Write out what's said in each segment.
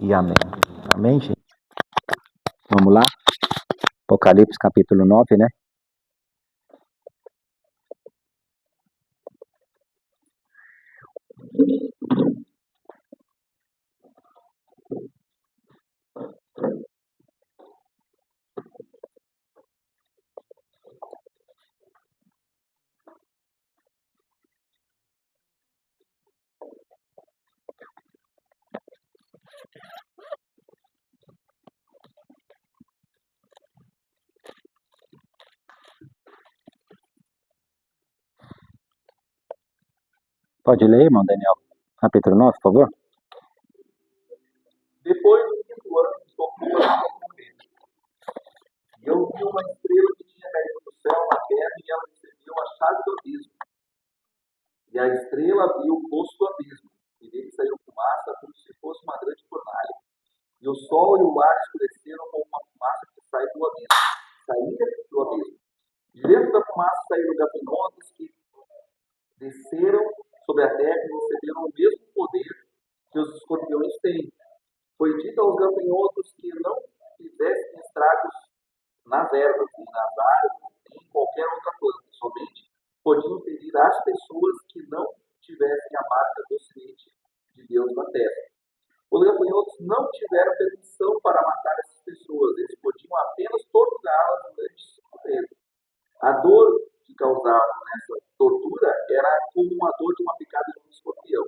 e amém. Amém, gente? Vamos lá? Apocalipse capítulo 9, né? Pode ler, irmão Daniel? Capítulo 9, por favor. Depois do quinto ano, soprou a trombeta. E eu vi uma estrela que tinha caído do céu na terra, e ela recebeu a chave do abismo. E a estrela abriu o poço do abismo, e dele saiu fumaça como se fosse uma grande fornalha. E o sol e o ar escureceram como uma fumaça que sai do abismo. Saía do abismo. De dentro da fumaça saíram gafanhotos que desceram sobre a terra e receberam o mesmo poder que os escorpiões têm. Foi dito aos gafanhotos que não fizessem estragos nas ervas, nem nas árvores, nem em qualquer outra planta. Somente podiam ferir as pessoas que não tivessem a marca do sinete de Deus na terra. Os gafanhotos não tiveram permissão para matar essas pessoas. Eles podiam apenas torturá-las durante 5 meses. A dor que causavam nessa tortura era como a dor de uma picada de um escorpião.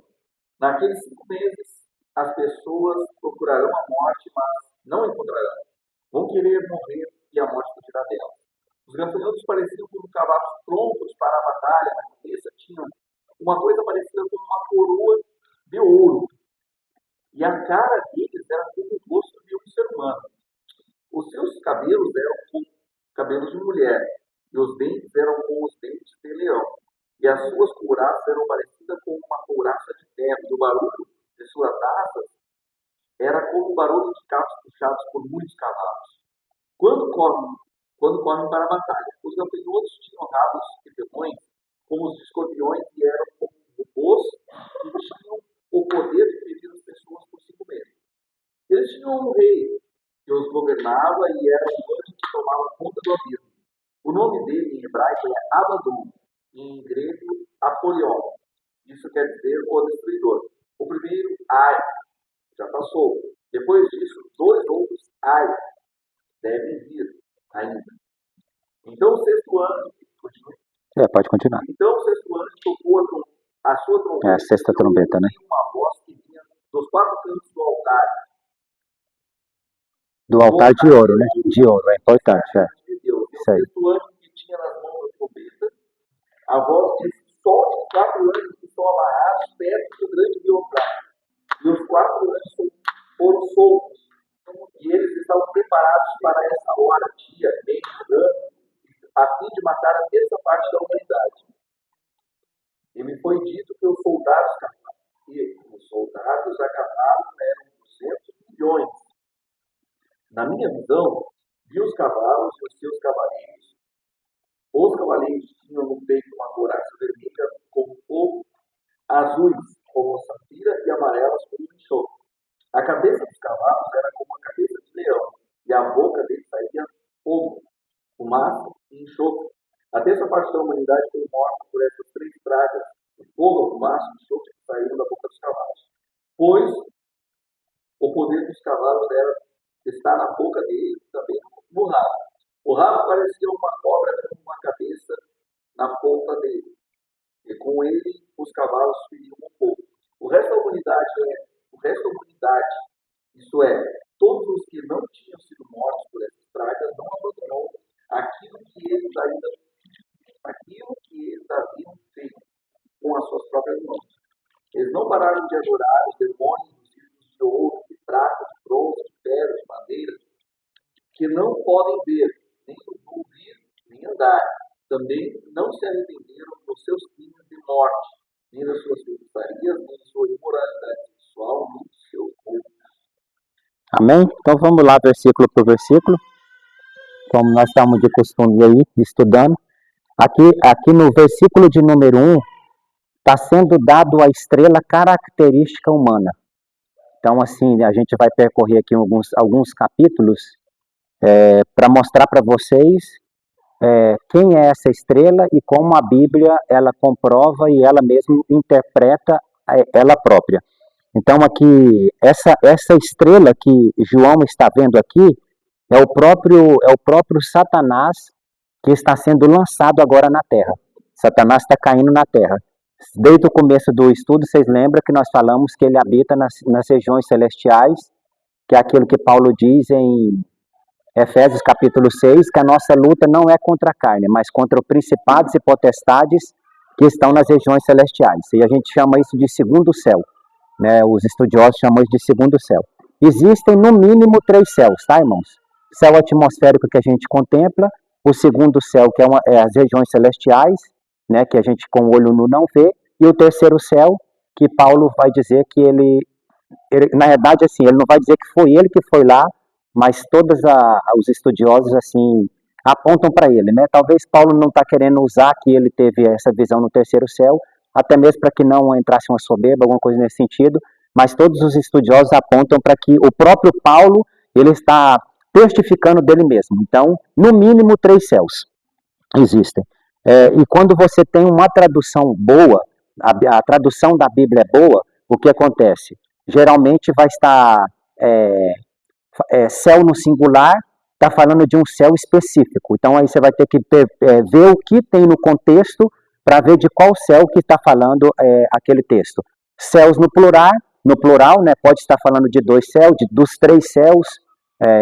Naqueles 5 meses, as pessoas procurarão a morte, mas não encontrarão. Vão querer morrer e a morte fugirá delas. Os gafanhotos pareciam como cavalos prontos para a batalha. Na cabeça tinham uma coisa parecida com uma coroa de ouro. E a cara deles era como o rosto de um ser humano. Os seus cabelos eram como cabelos de mulher, e os dentes eram como os dentes de leão. E as suas couraças eram parecidas com uma couraça de ferro, e o barulho de suas asas era como o barulho de carros puxados por muitos cavalos. Quando correm para a batalha, os gafanhotos tinham rabos de ferrões, como os escorpiões, e eram como robôs que tinham o poder de ferir as pessoas por 5 meses. Eles tinham um rei que os governava e era um anjo que tomava conta do abismo. O nome dele em hebraico é Abaddon, em grego Apolion. Isso quer dizer o destruidor. O primeiro, Ai, já passou. Depois disso, 2 outros Ai devem vir ainda. Então o sexto anjo, Pode continuar. Então o sexto anjo tocou a sua trombeta. É a sexta trombeta, né? Uma voz que vinha dos 4 cantos do altar. Do altar de ouro, né? De ouro, é importante, é. De Deus. Isso aí. O sexto anjo que tinha nas mãos a trombeta, a voz disse: solte 4 anjos que estão amarrados perto do grande rio Eufrates. E os 4 anjos foram soltos. E eles estavam preparados para essa hora, dia, mês, ano, a fim de matar a terça parte da humanidade. E me foi dito que os soldados a cavalo eram 200 milhões. Na minha visão, vi os cavalos e os seus cavaleiros. Os cavaleiros tinham no peito uma couraça vermelha como fogo, azuis como safira e amarelas como enxofre. A cabeça dos cavalos era como a cabeça de leão, e a boca deles saía fogo, fumaça e enxofre. A terça parte da humanidade foi morta por essas 3 pragas, o fogo, fumaça e enxofre que saíram da boca dos cavalos. Pois o poder dos cavalos está na boca deles e também no rabo. O rabo parecia uma cobra com uma cabeça na ponta dele, e com ele os cavalos feriam um pouco. O resto da humanidade, isto é, todos os que não tinham sido mortos por essas pragas, não abandonou aquilo que eles haviam feito com as suas próprias mãos. Eles não pararam de adorar os demônios dos ídolos de ouro, de prata, de bronze, de pedra, de madeira, que não podem ver, nem ouvir, nem andar. Também não se arrependeram dos seus crimes de morte, nem das suas feitiçarias, nem da sua imoralidade sexual, nem do seu corpo. Amém? Então vamos lá, versículo por versículo. Como nós estamos de costume aí, estudando. Aqui no versículo de número 1, está sendo dado a estrela característica humana. Então, assim, a gente vai percorrer aqui alguns capítulos para mostrar para vocês quem é essa estrela e como a Bíblia ela comprova e ela mesma interpreta ela própria. Então, aqui, essa estrela que João está vendo aqui é o próprio Satanás que está sendo lançado agora na Terra. Satanás está caindo na Terra. Desde o começo do estudo, vocês lembram que nós falamos que ele habita nas regiões celestiais, que é aquilo que Paulo diz em Efésios capítulo 6, que a nossa luta não é contra a carne, mas contra principados e potestades que estão nas regiões celestiais. E a gente chama isso de segundo céu, né? Os estudiosos chamam isso de segundo céu. Existem no mínimo 3 céus, tá, irmãos? Céu atmosférico que a gente contempla, o segundo céu que é as regiões celestiais, né, que a gente com o olho nu não vê, e o terceiro céu que Paulo vai dizer que ele na verdade, assim, ele não vai dizer que foi ele que foi lá, mas todos os estudiosos, assim, apontam para ele, né? Talvez Paulo não está querendo usar que ele teve essa visão no terceiro céu, até mesmo para que não entrasse uma soberba, alguma coisa nesse sentido, mas todos os estudiosos apontam para que o próprio Paulo, ele está testificando dele mesmo. Então, no mínimo 3 céus existem. E quando você tem uma tradução boa, a tradução da Bíblia é boa, o que acontece? Geralmente vai estar céu no singular, está falando de um céu específico. Então aí você vai ter que ver o que tem no contexto para ver de qual céu que está falando aquele texto. Céus no plural, né, pode estar falando de 2 céus, dos 3 céus,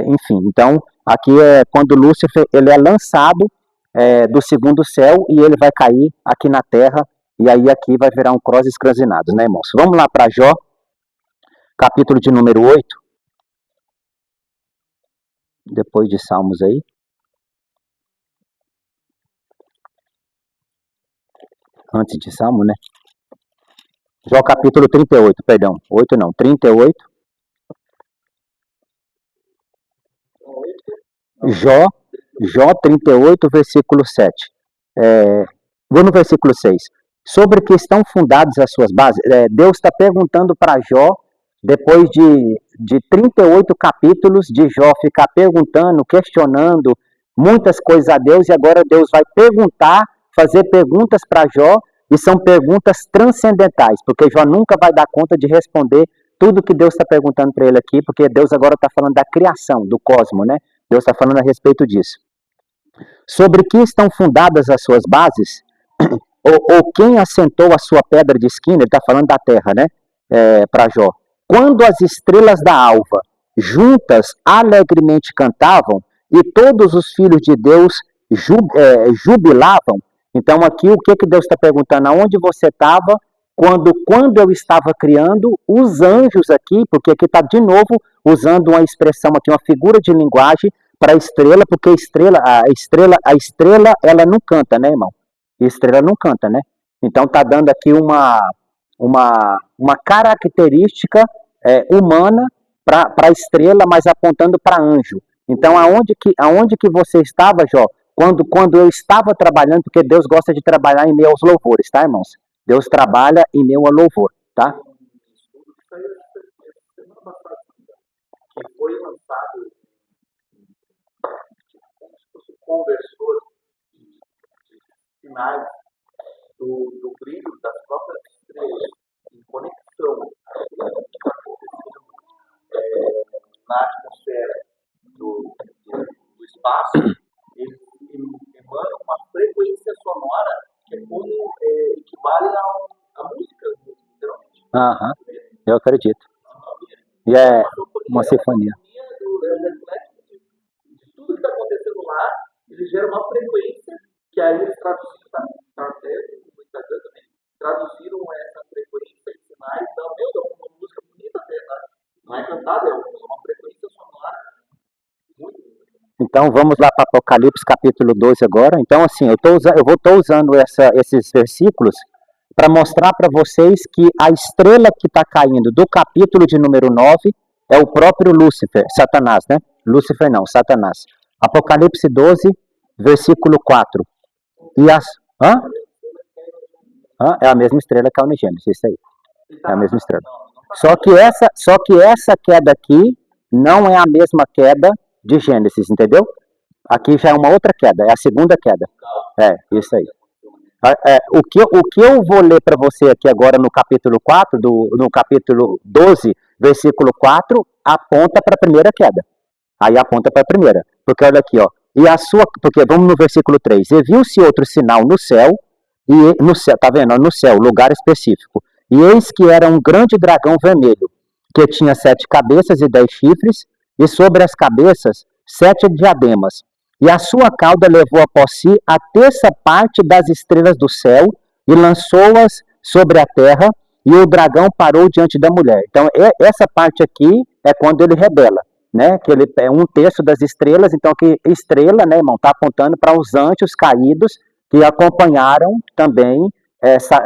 enfim. Então aqui é quando Lúcifer ele é lançado do segundo céu e ele vai cair aqui na terra, e aí aqui vai virar um cross escrasinado, né, irmãos? Vamos lá para Jó, capítulo de número 8, depois de Salmos aí. Antes de Salmo, né? Jó capítulo 38, perdão, 8 não, 38. Jó 38, versículo 7. Vou no versículo 6. Sobre que estão fundadas as suas bases, Deus está perguntando para Jó, depois de 38 capítulos de Jó ficar perguntando, questionando muitas coisas a Deus, e agora Deus vai fazer perguntas para Jó, e são perguntas transcendentais, porque Jó nunca vai dar conta de responder tudo que Deus está perguntando para ele aqui, porque Deus agora está falando da criação, do cosmos, né? Deus está falando a respeito disso. Sobre que estão fundadas as suas bases, ou quem assentou a sua pedra de esquina, ele está falando da terra, né? Para Jó. Quando as estrelas da alva juntas alegremente cantavam, e todos os filhos de Deus jubilavam. Então aqui o que Deus está perguntando? Aonde você estava quando eu estava criando os anjos aqui? Porque aqui está de novo usando uma expressão aqui, uma figura de linguagem para a estrela, porque a estrela ela não canta, né, irmão? A estrela não canta, né? Então está dando aqui uma característica humana para a estrela, mas apontando para anjo. Então, aonde que você estava, Jó? Quando eu estava trabalhando, porque Deus gosta de trabalhar em meio aos louvores, tá, irmãos? Deus trabalha em meio ao louvor, tá? Que foi lançado como se fosse um conversor de sinais do brilho das próprias estrelas em conexão na atmosfera do espaço, eles emanam uma frequência sonora que é como equivale a música, literalmente. Aham, eu acredito. E é uma sinfonia. De tudo que está acontecendo lá, eles geram uma frequência que aí eles traduziram no Instagram também, traduziram essa frequência em sinais, uma música bonita até, tá? Não é cantada, é uma frequência sonora muito bonita. Então vamos lá para Apocalipse capítulo 12 agora. Então assim, eu estou usando esses versículos para mostrar para vocês que a estrela que está caindo do capítulo de número 9 é o próprio Lúcifer, Satanás, né? Lúcifer não, Satanás. Apocalipse 12, versículo 4. É a mesma estrela que a Unigênesis, isso aí. É a mesma estrela. Só que essa queda aqui não é a mesma queda de Gênesis, entendeu? Aqui já é uma outra queda, é a segunda queda. É, isso aí. O que eu vou ler para você aqui agora no capítulo 4, no capítulo 12, versículo 4, aponta para a primeira queda. Aí aponta para a primeira. Porque olha aqui, ó. Porque vamos no versículo 3. E viu-se outro sinal no céu, e no céu, tá vendo? No céu, lugar específico. E eis que era um grande dragão vermelho, que tinha 7 cabeças e 10 chifres, e sobre as cabeças 7 diademas. E a sua cauda levou após si a terça parte das estrelas do céu e lançou-as sobre a terra, e o dragão parou diante da mulher. Então, essa parte aqui é quando ele rebela, né? Que ele é um terço das estrelas, então que estrela, né, irmão, está apontando para os anjos caídos que acompanharam também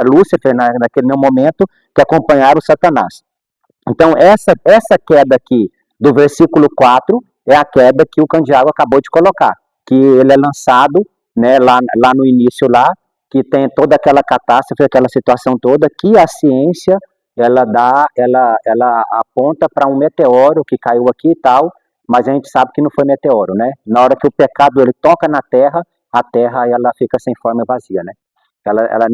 Lúcifer naquele momento, que acompanharam Satanás. Então, essa queda aqui do versículo 4 é a queda que o Candiago acabou de colocar, que ele é lançado, né, lá no início lá, que tem toda aquela catástrofe, aquela situação toda, que a ciência ela aponta para um meteoro que caiu aqui e tal, mas a gente sabe que não foi meteoro, né? Na hora que o pecado ele toca na terra, a terra ela fica sem forma e vazia, né? Ela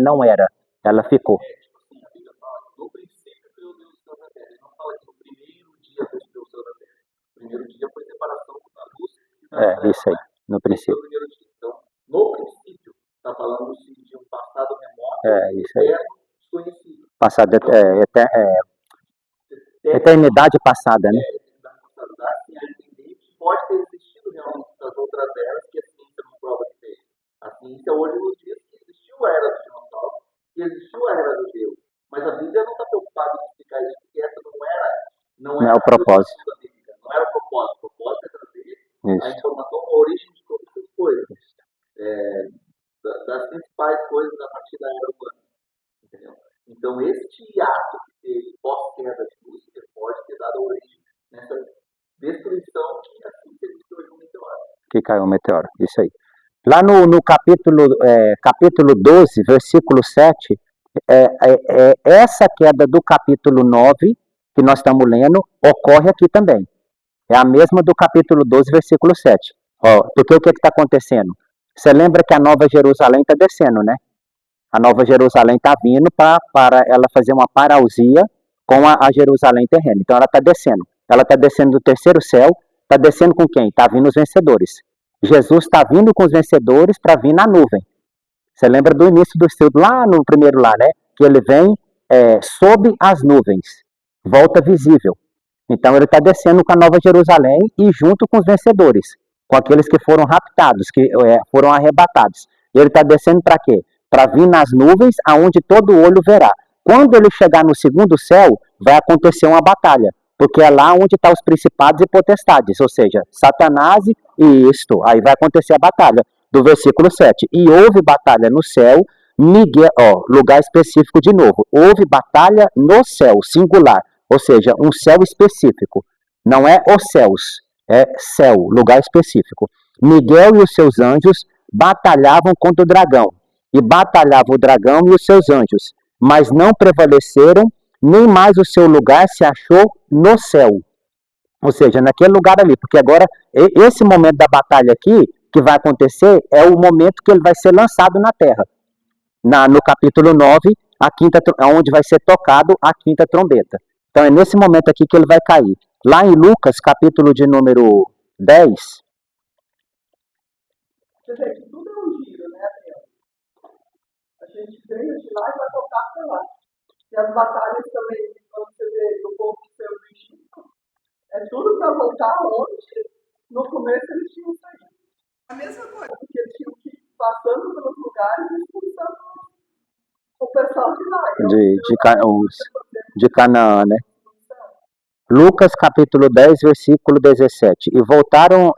não era, ela ficou. A Bíblia fala que no princípio criou Deus o céu da terra. Ele não fala que no primeiro dia Deus criou o céu da terra. O primeiro dia foi separação da luz e da terra. Isso aí, no princípio. Então, no princípio, está falando de um passado remoto, isso aí. Desconhecido. Passado, eternidade passada, né? Assim, a entender que pode ter existido realmente das outras eras que a ciência não prova que teve. A ciência hoje nos diz que existiu a era dos dinossauros, que existiu a era do Deus. Mas a Bíblia não está preocupada em explicar isso, porque essa não era o propósito. Não era o propósito. O propósito é trazer a informação, a origem de todas essas coisas. Das principais coisas a partir da era humana. Entendeu? Então, este ato que teve pós-queda de Lúcifer pode ter dado origem nessa destruição que assim se destruiu um meteoro. Que caiu um meteoro, isso aí. Lá no capítulo 12, versículo 7, essa queda do capítulo 9, que nós estamos lendo, ocorre aqui também. É a mesma do capítulo 12, versículo 7. Porque o que está acontecendo? Você lembra que a Nova Jerusalém está descendo, né? A Nova Jerusalém está vindo para ela fazer uma parausia com a Jerusalém terrena. Então ela está descendo. Ela está descendo do terceiro céu. Está descendo com quem? Está vindo os vencedores. Jesus está vindo com os vencedores para vir na nuvem. Você lembra do início do estudo, lá no primeiro lá, né? Que ele vem sob as nuvens. Volta visível. Então ele está descendo com a Nova Jerusalém e junto com os vencedores. Com aqueles que foram raptados, que foram arrebatados. E ele está descendo para quê? Para vir nas nuvens, aonde todo olho verá. Quando ele chegar no segundo céu, vai acontecer uma batalha, porque é lá onde estão os principados e potestades, ou seja, Satanás e isto. Aí vai acontecer a batalha, do versículo 7. E houve batalha no céu, Miguel, lugar específico de novo. Houve batalha no céu, singular, ou seja, um céu específico. Não é os céus, é céu, lugar específico. Miguel e os seus anjos batalhavam contra o dragão. E batalhava o dragão e os seus anjos, mas não prevaleceram, nem mais o seu lugar se achou no céu. Ou seja, naquele lugar ali, porque agora, esse momento da batalha aqui, que vai acontecer, é o momento que ele vai ser lançado na terra. No capítulo 9, onde vai ser tocado a quinta trombeta. Então é nesse momento aqui que ele vai cair. Lá em Lucas, capítulo de número 10. Quer dizer, tudo é um giro, né? A gente veio de lá e vai voltar para lá. E as batalhas também, quando você vê do povo do seu Egito, é tudo para voltar onde no começo eles tinham saído. A mesma coisa, porque eles tinham que ir passando pelos lugares e expulsando o pessoal de lá. De Canaã, né? Lucas capítulo 10, versículo 17. E voltaram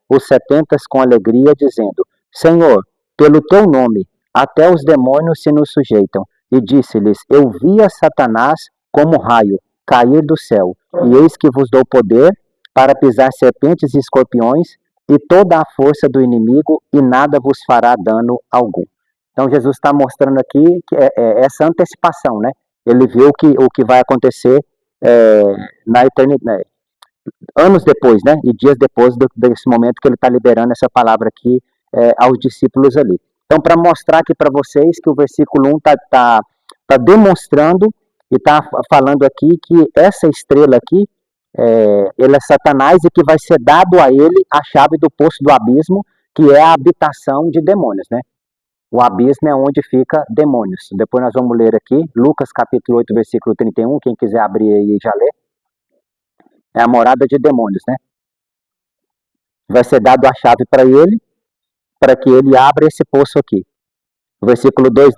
os 70 com alegria, dizendo: Senhor, pelo teu nome, até os demônios se nos sujeitam. E disse-lhes: Eu via Satanás como raio cair do céu, e eis que vos dou poder para pisar serpentes e escorpiões e toda a força do inimigo, e nada vos fará dano algum. Então Jesus está mostrando aqui que essa antecipação, né? Ele viu o que vai acontecer na eternidade, anos depois, né? E dias depois desse momento que ele está liberando essa palavra aqui aos discípulos ali. Então, para mostrar aqui para vocês que o versículo 1 está demonstrando e está falando aqui que essa estrela aqui, ele é Satanás e que vai ser dado a ele a chave do poço do abismo, que é a habitação de demônios, né? O abismo é onde fica demônios. Depois nós vamos ler aqui, Lucas capítulo 8, versículo 31, quem quiser abrir aí e já ler. É a morada de demônios, né? Vai ser dado a chave para ele, para que ele abra esse poço aqui. O versículo 2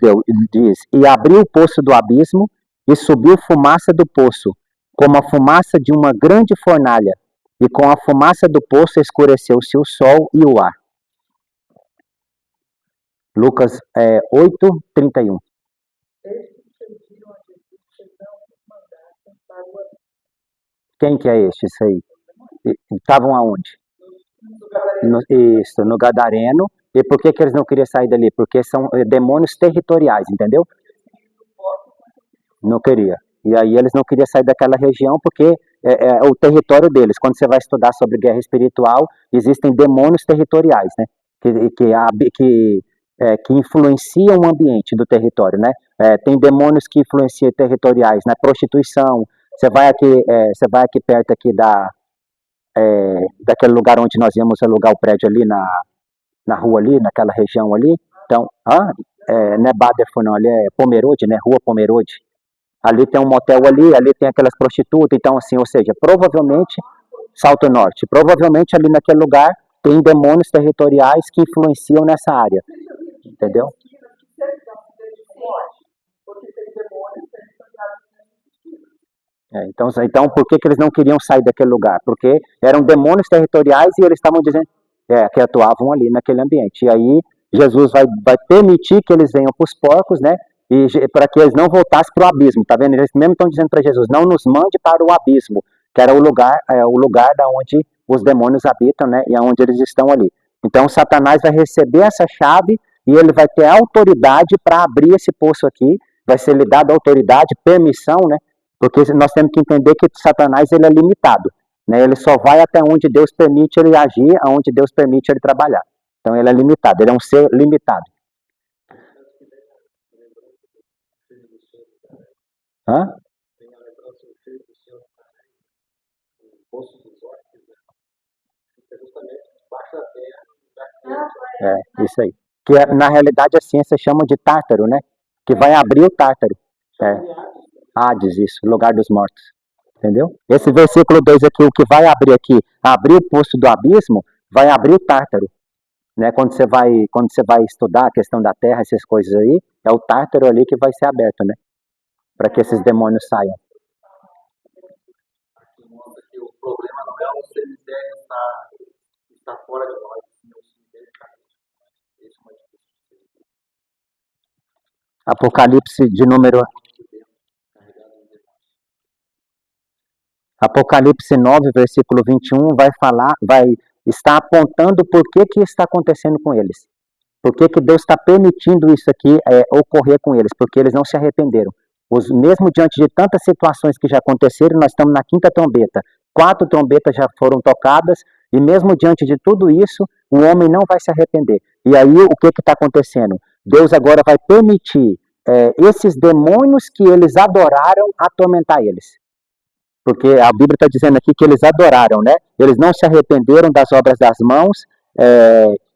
diz, e abriu o poço do abismo, e subiu fumaça do poço, como a fumaça de uma grande fornalha, e com a fumaça do poço escureceu-se o sol e o ar. Lucas 8, 31. Quem que é este, isso aí? Estavam aonde? No Gadareno. E por que eles não queriam sair dali? Porque são demônios territoriais, entendeu? Não queria. E aí eles não queriam sair daquela região porque é o território deles. Quando você vai estudar sobre guerra espiritual, existem demônios territoriais, né? Que influenciam o ambiente do território, né? Tem demônios que influenciam territoriais, né? Prostituição. Você vai aqui perto aqui daquele lugar onde nós íamos alugar o prédio ali na rua ali, naquela região ali. Então, não é Baderford não, ali é Pomerode, né? Rua Pomerode. Ali tem um motel ali tem aquelas prostitutas, então assim, ou seja, provavelmente, Salto Norte, provavelmente ali naquele lugar tem demônios territoriais que influenciam nessa área, entendeu? Então, por que eles não queriam sair daquele lugar? Porque eram demônios territoriais e eles estavam dizendo que atuavam ali naquele ambiente. E aí Jesus vai permitir que eles venham para os porcos, né? E para que eles não voltassem para o abismo, tá vendo? Eles mesmo estão dizendo para Jesus, não nos mande para o abismo, que era o lugar da onde os demônios habitam, né? E aonde eles estão ali. Então Satanás vai receber essa chave e ele vai ter autoridade para abrir esse poço aqui, vai ser lhe dado autoridade, permissão, né? Porque nós temos que entender que Satanás ele é limitado, né? Ele só vai até onde Deus permite ele agir, aonde Deus permite ele trabalhar. Então ele é limitado, ele é um ser limitado. Hã? Isso aí. Que na realidade a ciência chama de Tártaro, né? Que vai abrir o Tártaro. Hades, isso, lugar dos mortos. Entendeu? Esse versículo 2 aqui, o que vai abrir aqui, abrir o poço do abismo, vai abrir o Tártaro. Né? Quando você vai estudar a questão da terra, essas coisas aí, é o Tártaro ali que vai ser aberto, né? Para que esses demônios saiam. Aqui mostra que o problema não é o cemitério estar fora de nós, sim, o cemitério está aí. Esse é mais difícil. Apocalipse de número... Apocalipse 9, versículo 21, vai estar apontando por que está acontecendo com eles. Por que Deus está permitindo isso aqui ocorrer com eles? Porque eles não se arrependeram. Mesmo diante de tantas situações que já aconteceram, nós estamos na 5ª trombeta. 4 trombetas já foram tocadas, e mesmo diante de tudo isso, o homem não vai se arrepender. E aí, o que está acontecendo? Deus agora vai permitir esses demônios que eles adoraram atormentar eles. Porque a Bíblia está dizendo aqui que eles adoraram, né? Eles não se arrependeram das obras das mãos,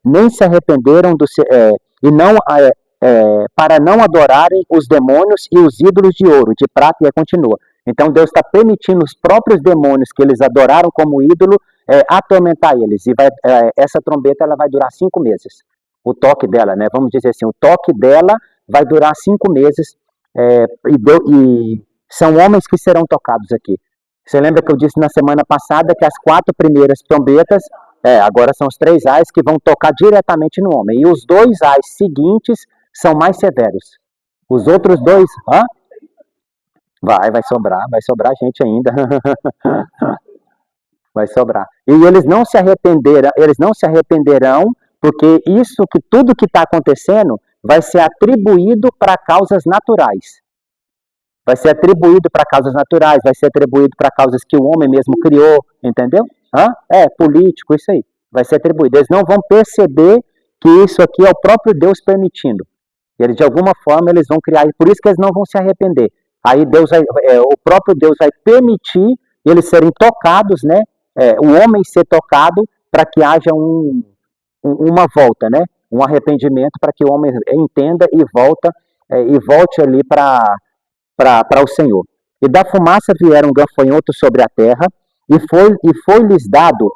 nem se arrependeram para não adorarem os demônios e os ídolos de ouro, de prata, e aí continua. Então Deus está permitindo os próprios demônios que eles adoraram como ídolo atormentar eles. E essa trombeta ela vai durar 5 meses. O toque dela, né? Vamos dizer assim, o toque dela vai durar 5 meses e são homens que serão tocados aqui. Você lembra que eu disse na semana passada que as 4 primeiras trombetas, agora são os 3 ais que vão tocar diretamente no homem. E os 2 ais seguintes são mais severos. Os outros 2, vai sobrar gente ainda. Vai sobrar. E eles não se arrependerão, porque tudo que está acontecendo vai ser atribuído para causas naturais. Vai ser atribuído para causas naturais, vai ser atribuído para causas que o homem mesmo criou, entendeu? Político, isso aí. Vai ser atribuído. Eles não vão perceber que isso aqui é o próprio Deus permitindo. Eles, de alguma forma, eles vão criar, por isso que eles não vão se arrepender. Aí o próprio Deus vai permitir eles serem tocados, né? O homem ser tocado para que haja uma volta, né? Um arrependimento para que o homem entenda e volte ali para o Senhor. E da fumaça vieram gafanhotos sobre a terra, e foi-lhes dado,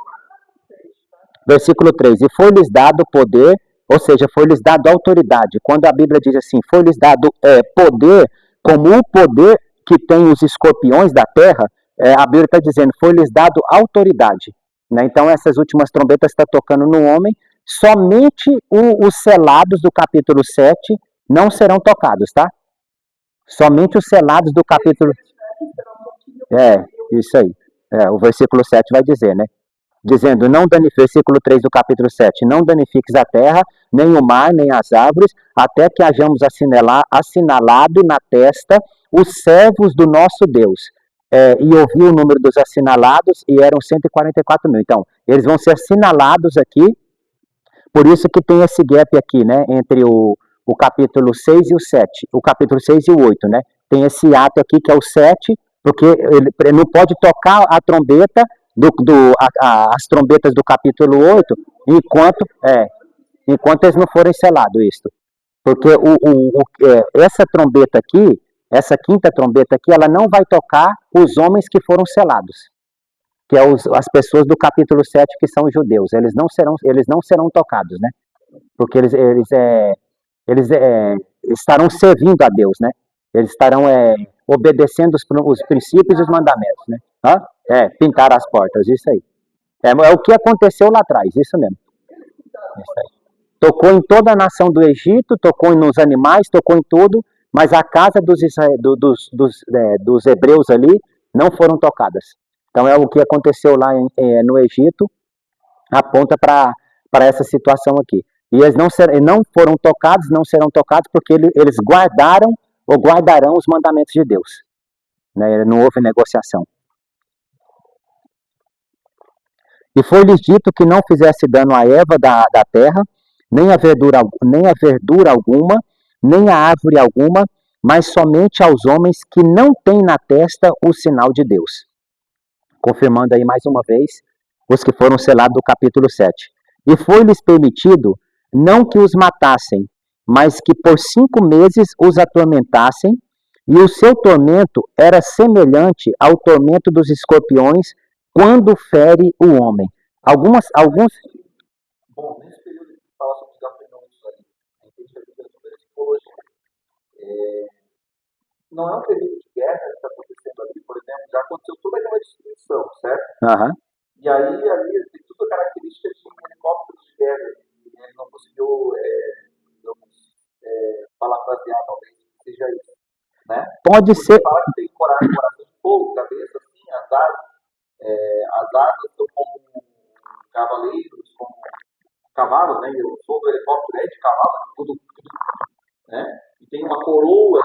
versículo 3, e foi-lhes dado poder, ou seja, foi-lhes dado autoridade. Quando a Bíblia diz assim, foi-lhes dado poder, como o poder que tem os escorpiões da terra, a Bíblia está dizendo, foi-lhes dado autoridade. Né? Então, essas últimas trombetas estão tocando no homem, somente os selados do capítulo 7 não serão tocados, tá? Somente os selados do capítulo... Isso aí. O versículo 7 vai dizer, né? Dizendo, versículo 3 do capítulo 7, não danifiques a terra, nem o mar, nem as árvores, até que hajamos assinalado na testa os servos do nosso Deus. E ouvi o número dos assinalados, e eram 144 mil. Então, eles vão ser assinalados aqui, por isso que tem esse gap aqui, né? Entre o capítulo 6 e o 7, o capítulo 6 e o 8, né? Tem esse ato aqui que é o 7, porque ele não pode tocar a trombeta, as trombetas do capítulo 8, enquanto eles não forem selados, isto. Porque essa trombeta aqui, essa quinta trombeta aqui, ela não vai tocar os homens que foram selados, que é as pessoas do capítulo 7 que são judeus. Eles não serão tocados, né? Porque eles estarão servindo a Deus, né? Eles estarão obedecendo os princípios e os mandamentos, né? Pintar as portas, isso aí. É o que aconteceu lá atrás, isso mesmo. Isso aí. Tocou em toda a nação do Egito, tocou nos animais, tocou em tudo, mas a casa dos hebreus ali não foram tocadas. Então é o que aconteceu lá no Egito, aponta para essa situação aqui. E eles não foram tocados, não serão tocados, porque eles guardaram ou guardarão os mandamentos de Deus. Né? Não houve negociação. E foi-lhes dito que não fizesse dano à erva da terra, nem a verdura alguma, nem a árvore alguma, mas somente aos homens que não têm na testa o sinal de Deus. Confirmando aí mais uma vez os que foram selados do capítulo 7. E foi-lhes permitido não que os matassem, mas que por 5 meses os atormentassem, e o seu tormento era semelhante ao tormento dos escorpiões quando fere o homem. Alguns... Bom, nesse período que fala sobre os gafanhotos ali, a gente tem que ver sobre a psicologia. Não é um período de guerra que está acontecendo ali, por exemplo, já aconteceu toda aquela destruição, certo? Uhum. E aí ali tem toda a característica de um helicóptero de guerra. Ele não conseguiu, parafrasear, talvez seja isso, né? Pode ser. Fala que tem coração de fogo, cabeça assim, as asas são como cavaleiros, como cavalos, né? E o som do helicóptero é de cavalo, tudo, né? E tem uma coroa, o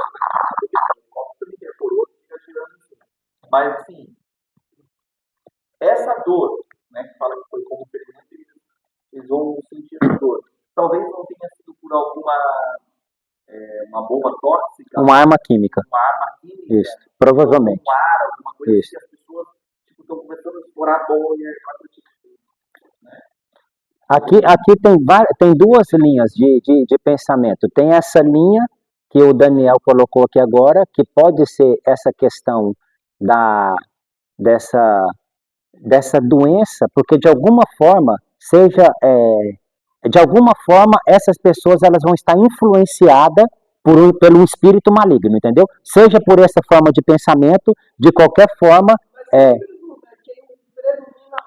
helicóptero também tem a coroa que fica girando assim. Mas assim, essa dor, né, que fala que foi como ferimento, eles vão sentir essa dor. Talvez não tenha sido por alguma uma bomba tóxica. Uma arma química. Uma arma química. Isso, provavelmente. Um ar, alguma coisa isso. Que as pessoas estão começando a explorar a bomba e né? Aqui tem duas linhas de pensamento. Tem essa linha que o Daniel colocou aqui agora, que pode ser essa questão dessa doença, porque de alguma forma essas pessoas elas vão estar influenciadas pelo espírito maligno, entendeu? Seja por essa forma de pensamento, de qualquer forma... Quem predomina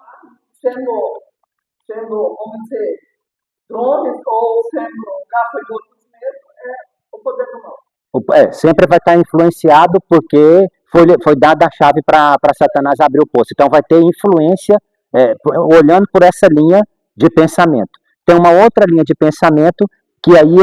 sendo, vamos dizer, drones ou sendo gafanhotos mesmo, o poder do mal. Sempre vai estar influenciado porque foi dada a chave para Satanás abrir o poço. Então vai ter influência olhando por essa linha de pensamento. Tem uma outra linha de pensamento que aí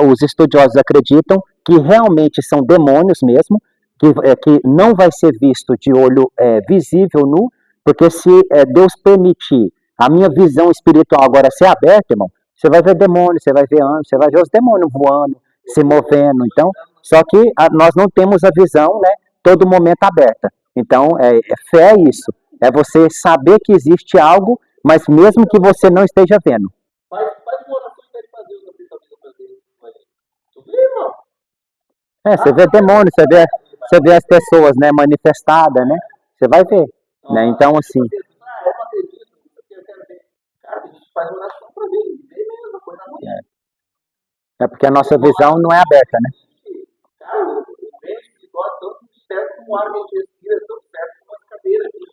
os estudiosos acreditam que realmente são demônios mesmo, que não vai ser visto de olho visível nu, porque se Deus permitir a minha visão espiritual agora ser aberta, irmão, você vai ver demônios, você vai ver anjos, você vai ver os demônios voando, se movendo. Então, só que nós não temos a visão, né, todo momento aberta. Então, fé é isso. É você saber que existe algo, mas mesmo que você não esteja vendo. Faz uma oração e pede pra Deus na frente da vida pra Deus. Tu vê, irmão? Você vê demônios, você vê as pessoas, né, manifestadas, né? Você vai ver, né? Então, assim, Eu não acredito, eu quero ver. Cara, a gente faz oração pra Deus, vê mesmo, coisa ruim. é porque a nossa visão não é aberta, né? Cara, o meio espiritual é tão certo como o ar que a gente respira, é tão certo como as cadeiras aqui.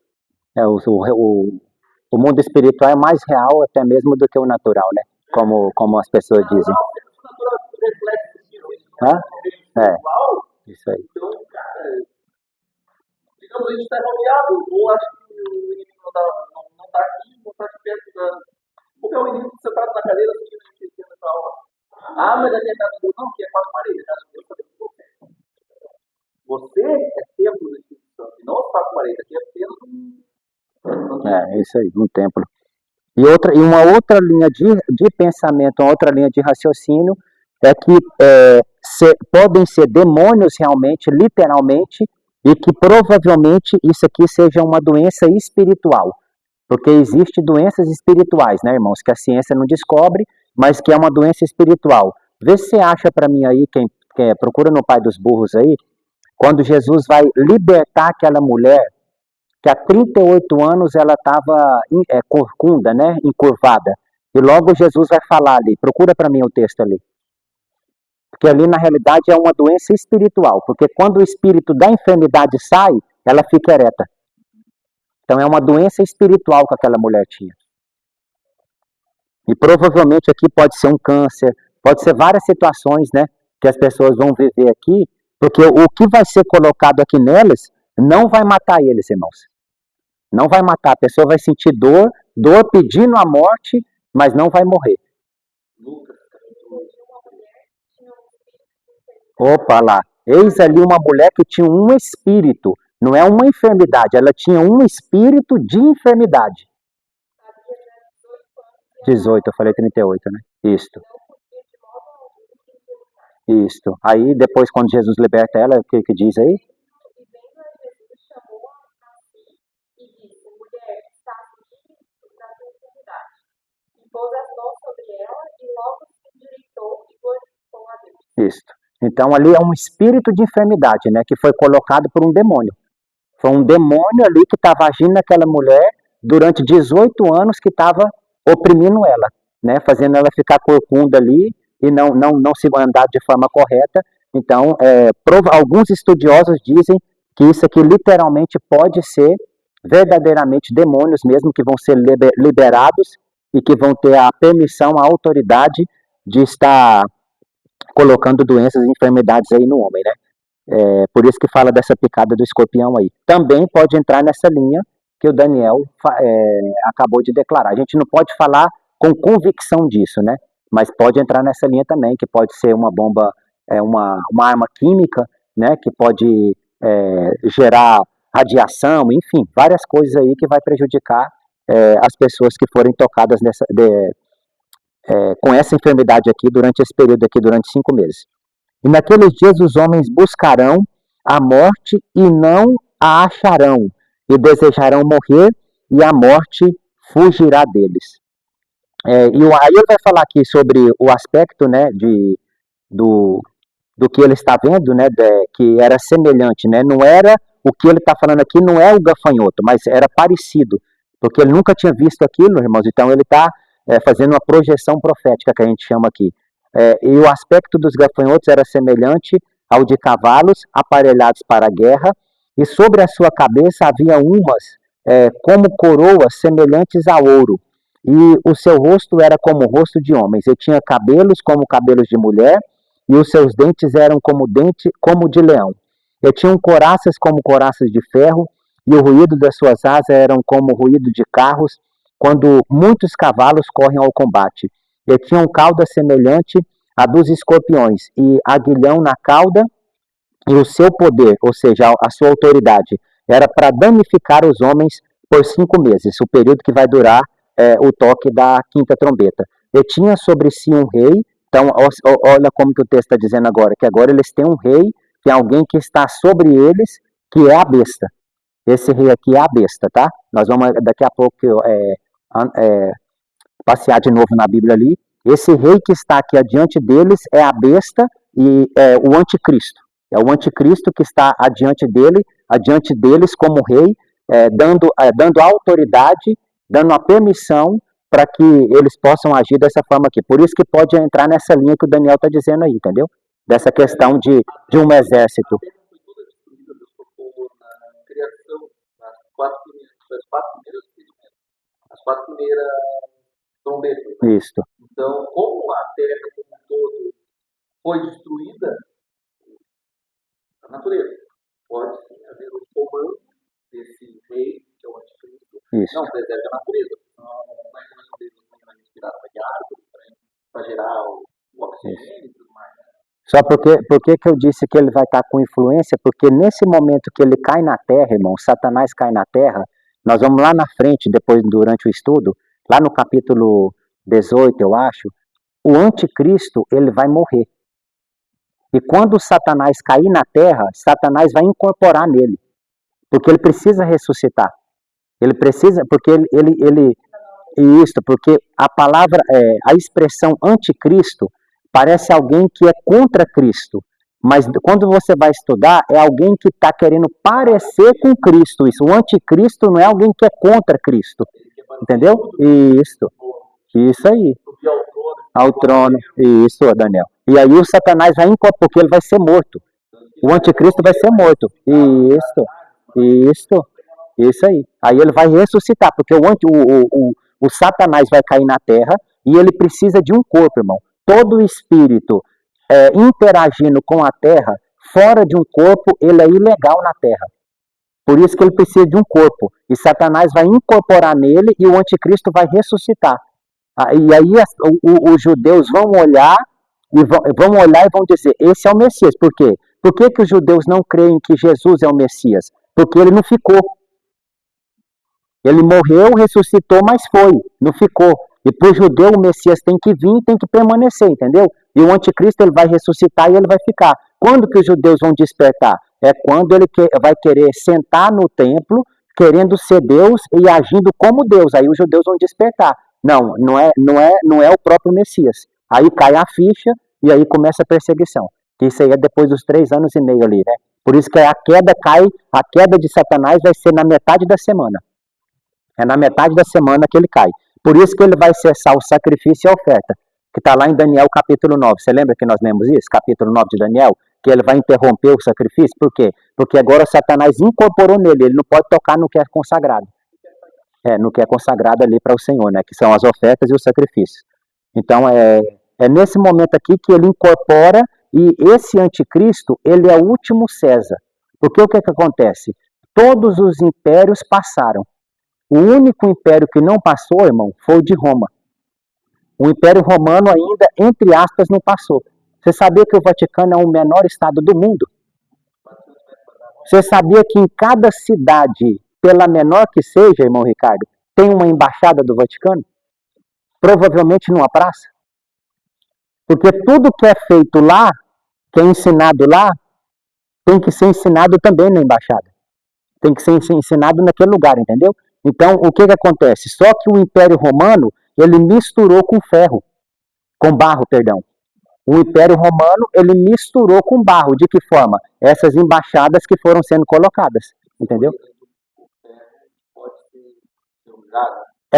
O mundo espiritual é mais real até mesmo do que o natural, né? Como as pessoas dizem. O natural reflete isso, Hã? espiritual. Isso aí. Então, cara, digamos, a gente está rodeado, ou acho que o inimigo não tá aqui, não está aqui perto da. Porque o inimigo sentado na cadeira assistindo a gente nessa aula. Ah, mas aqui é casa de Deus, não, que é quase parede, é casa de Deus, cadê você? Você é templo do Espírito Santo, e não os quatro paredes, aqui é templo. É isso aí, um templo. E uma outra linha de pensamento, uma outra linha de raciocínio é que podem ser demônios realmente, literalmente, e que provavelmente isso aqui seja uma doença espiritual. Porque existe doenças espirituais, né, irmãos, que a ciência não descobre, mas que é uma doença espiritual. Vê se você acha para mim aí, quem procura no Pai dos Burros aí, quando Jesus vai libertar aquela mulher que há 38 anos ela estava corcunda, né, encurvada. E logo Jesus vai falar ali, procura para mim o texto ali. Porque ali na realidade é uma doença espiritual, porque quando o espírito da enfermidade sai, ela fica ereta. Então é uma doença espiritual que aquela mulher tinha. E provavelmente aqui pode ser um câncer, pode ser várias situações, né, que as pessoas vão viver aqui, porque o que vai ser colocado aqui nelas não vai matar eles, irmãos. Não vai matar, a pessoa vai sentir dor pedindo a morte, mas não vai morrer. Opa, lá. Eis ali uma mulher que tinha um espírito, não é uma enfermidade, ela tinha um espírito de enfermidade. 18, eu falei 38, né? Isto. Isto. Aí depois quando Jesus liberta ela, o que diz aí? Isto. Então ali é um espírito de enfermidade, né, que foi colocado por um demônio. Foi um demônio ali que estava agindo naquela mulher durante 18 anos que estava oprimindo ela, né, fazendo ela ficar corcunda ali e não se andar de forma correta. Então, alguns estudiosos dizem que isso aqui literalmente pode ser verdadeiramente demônios mesmo, que vão ser liberados e que vão ter a permissão, a autoridade de estar colocando doenças e enfermidades aí no homem, né? Por isso que fala dessa picada do escorpião aí. Também pode entrar nessa linha que o Daniel acabou de declarar. A gente não pode falar com convicção disso, né? Mas pode entrar nessa linha também, que pode ser uma bomba, uma arma química, né? Que pode gerar radiação, enfim, várias coisas aí que vai prejudicar as pessoas que forem tocadas com essa enfermidade aqui durante esse período aqui, durante 5 meses. E naqueles dias os homens buscarão a morte e não a acharão, e desejarão morrer, e a morte fugirá deles. Aí ele vai falar aqui sobre o aspecto, né, do que ele está vendo, né, que era semelhante, né, não era, o que ele está falando aqui não é o gafanhoto, mas era parecido, porque ele nunca tinha visto aquilo, irmãos, então ele está fazendo uma projeção profética, que a gente chama aqui. E o aspecto dos gafanhotos era semelhante ao de cavalos aparelhados para a guerra, e sobre a sua cabeça havia umas como coroas semelhantes a ouro, e o seu rosto era como o rosto de homens, e tinha cabelos como cabelos de mulher, e os seus dentes eram como de leão. E tinham coraças como coraças de ferro, e o ruído das suas asas eram como o ruído de carros, quando muitos cavalos correm ao combate. E tinham cauda semelhante a dos escorpiões, e aguilhão na cauda, e o seu poder, ou seja, a sua autoridade, era para danificar os homens por 5 meses, o período que vai durar o toque da quinta trombeta. Ele tinha sobre si um rei, então olha como que o texto está dizendo agora, que agora eles têm um rei, que é alguém que está sobre eles, que é a besta. Esse rei aqui é a besta, tá? Nós vamos daqui a pouco passear de novo na Bíblia ali. Esse rei que está aqui adiante deles é a besta e é o anticristo. É o anticristo que está adiante deles como rei, dando autoridade, dando a permissão para que eles possam agir dessa forma aqui. Por isso que pode entrar nessa linha que o Daniel está dizendo aí, entendeu? Dessa questão de um exército. Na criação, as quatro primeiras trombetas. Isso. Então, como a Terra como um todo foi destruída, a natureza pode sim haver um comando desse rei, que é o anticristo. Isso. Não preserve a natureza. Não é que a natureza vai respirar de árvore para gerar o oxigênio e tudo mais. Só porque que eu disse que ele vai estar com influência? Porque nesse momento que ele cai na terra, irmão, Satanás cai na terra, nós vamos lá na frente, depois durante o estudo, lá no capítulo 18, eu acho, o anticristo, ele vai morrer. E quando Satanás cair na terra, Satanás vai incorporar nele. Porque ele precisa ressuscitar. Ele precisa, porque porque a palavra, a expressão anticristo, parece alguém que é contra Cristo. Mas quando você vai estudar, é alguém que está querendo parecer com Cristo. Isso. O anticristo não é alguém que é contra Cristo. Entendeu? Isso aí. Ao trono. Isso, Daniel. E aí o Satanás vai incorporar, porque ele vai ser morto. O anticristo vai ser morto. Isso aí. Aí ele vai ressuscitar, porque o Satanás vai cair na terra e ele precisa de um corpo, irmão. Todo espírito interagindo com a terra, fora de um corpo, ele é ilegal na terra. Por isso que ele precisa de um corpo. E Satanás vai incorporar nele e o anticristo vai ressuscitar. E aí os judeus vão olhar e vão dizer, esse é o Messias. Por quê? Por que os judeus não creem que Jesus é o Messias? Porque ele não ficou. Ele morreu, ressuscitou, mas não ficou. E para o judeu o Messias tem que vir e tem que permanecer, entendeu? E o anticristo ele vai ressuscitar e ele vai ficar. Quando que os judeus vão despertar? É quando ele vai querer sentar no templo, querendo ser Deus e agindo como Deus. Aí os judeus vão despertar. Não é o próprio Messias. Aí cai a ficha e aí começa a perseguição. Isso aí é depois dos 3 anos e meio ali, né? Por isso que a queda de Satanás vai ser na metade da semana. É na metade da semana que ele cai. Por isso que ele vai cessar o sacrifício e a oferta, que está lá em Daniel capítulo 9. Você lembra que nós lemos isso? Capítulo 9 de Daniel? Que ele vai interromper o sacrifício? Por quê? Porque agora Satanás incorporou nele, ele não pode tocar no que é consagrado. No que é consagrado ali para o Senhor, né? Que são as ofertas e os sacrifícios. Então, é nesse momento aqui que ele incorpora, e esse anticristo, ele é o último César. Porque o que acontece? Todos os impérios passaram. O único império que não passou, irmão, foi o de Roma. O Império Romano ainda, entre aspas, não passou. Você sabia que o Vaticano é o menor estado do mundo? Você sabia que em cada cidade, pela menor que seja, irmão Ricardo, tem uma embaixada do Vaticano? Provavelmente numa praça. Porque tudo que é feito lá, que é ensinado lá, tem que ser ensinado também na embaixada. Tem que ser ensinado naquele lugar, entendeu? Então, o que acontece? Só que o Império Romano, ele misturou com barro, perdão. O Império Romano, ele misturou com barro. De que forma? Essas embaixadas que foram sendo colocadas, entendeu?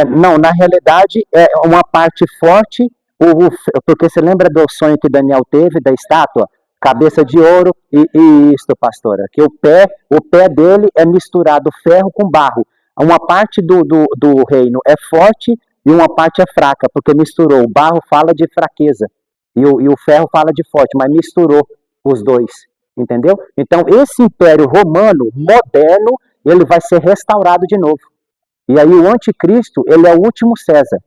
Não, na realidade, é uma parte forte, porque você lembra do sonho que Daniel teve, da estátua? Cabeça de ouro, e isto, pastora, que o pé dele é misturado ferro com barro. Uma parte do reino é forte e uma parte é fraca, porque misturou. O barro fala de fraqueza e o ferro fala de forte, mas misturou os dois, entendeu? Então, esse Império Romano moderno, ele vai ser restaurado de novo. E aí o anticristo, ele é o último César.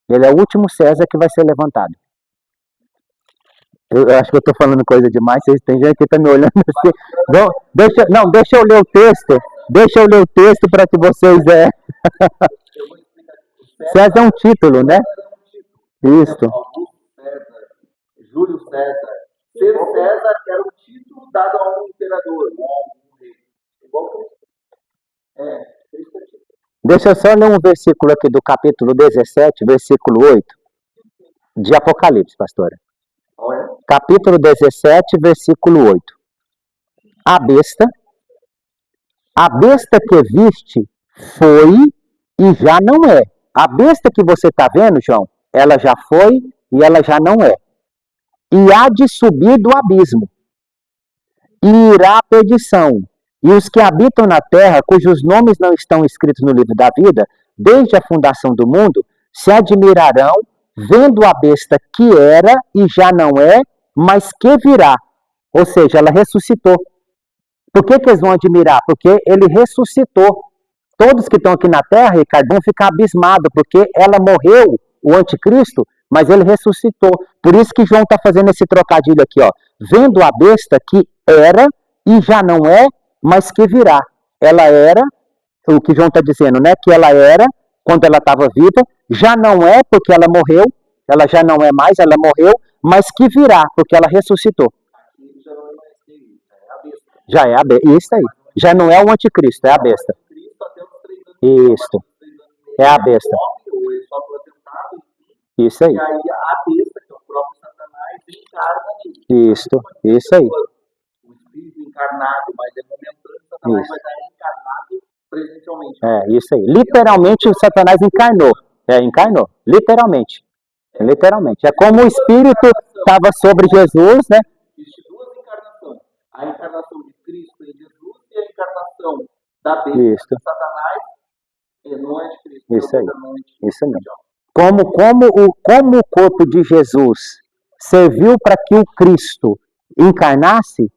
Ele é o último César que vai ser levantado. Eu acho que eu estou falando coisa demais, vocês tem gente que está me olhando assim. Deixa eu ler o texto. Deixa eu ler o texto para que vocês... Eu vou explicar aqui. César é um título, né? César é um título. Isso. Augusto César, Júlio César. Ser César era o título dado a um imperador, ou a um rei. Igual Cristo. Cristo é título. Deixa eu só ler um versículo aqui do capítulo 17, versículo 8, de Apocalipse, pastora. Olha. Capítulo 17, versículo 8. A besta que viste foi e já não é. A besta que você está vendo, João, ela já foi e ela já não é. E há de subir do abismo, e irá à perdição. E os que habitam na terra, cujos nomes não estão escritos no livro da vida, desde a fundação do mundo, se admirarão, vendo a besta que era e já não é, mas que virá. Ou seja, ela ressuscitou. Por que eles vão admirar? Porque ele ressuscitou. Todos que estão aqui na terra, Ricardo, vão ficar abismados, porque ela morreu, o anticristo, mas ele ressuscitou. Por isso que João está fazendo esse trocadilho aqui, ó. Vendo a besta que era e já não é, mas que virá. Ela era, o que João está dizendo, né? Que ela era, quando ela estava viva, já não é porque ela morreu, ela já não é mais, ela morreu, mas que virá, porque ela ressuscitou. Aqui já não é mais quem, é a besta. Já é a besta, isso aí. Já não é o anticristo, é a besta. Isto. É a besta. Isso aí. E aí a besta, que é o próprio Satanás, encarna Isso aí. O espírito encarnado, mas é momentâneo, Satanás vai estar encarnado presencialmente. Isso aí. Literalmente o Satanás encarnou. Encarnou. Literalmente. É como o espírito estava sobre Jesus, né? Existem duas encarnações. A encarnação de Cristo em Jesus e a encarnação da besta de Satanás no anticristo. Isso aí. Isso mesmo. Como o corpo de Jesus serviu para que o Cristo encarnasse,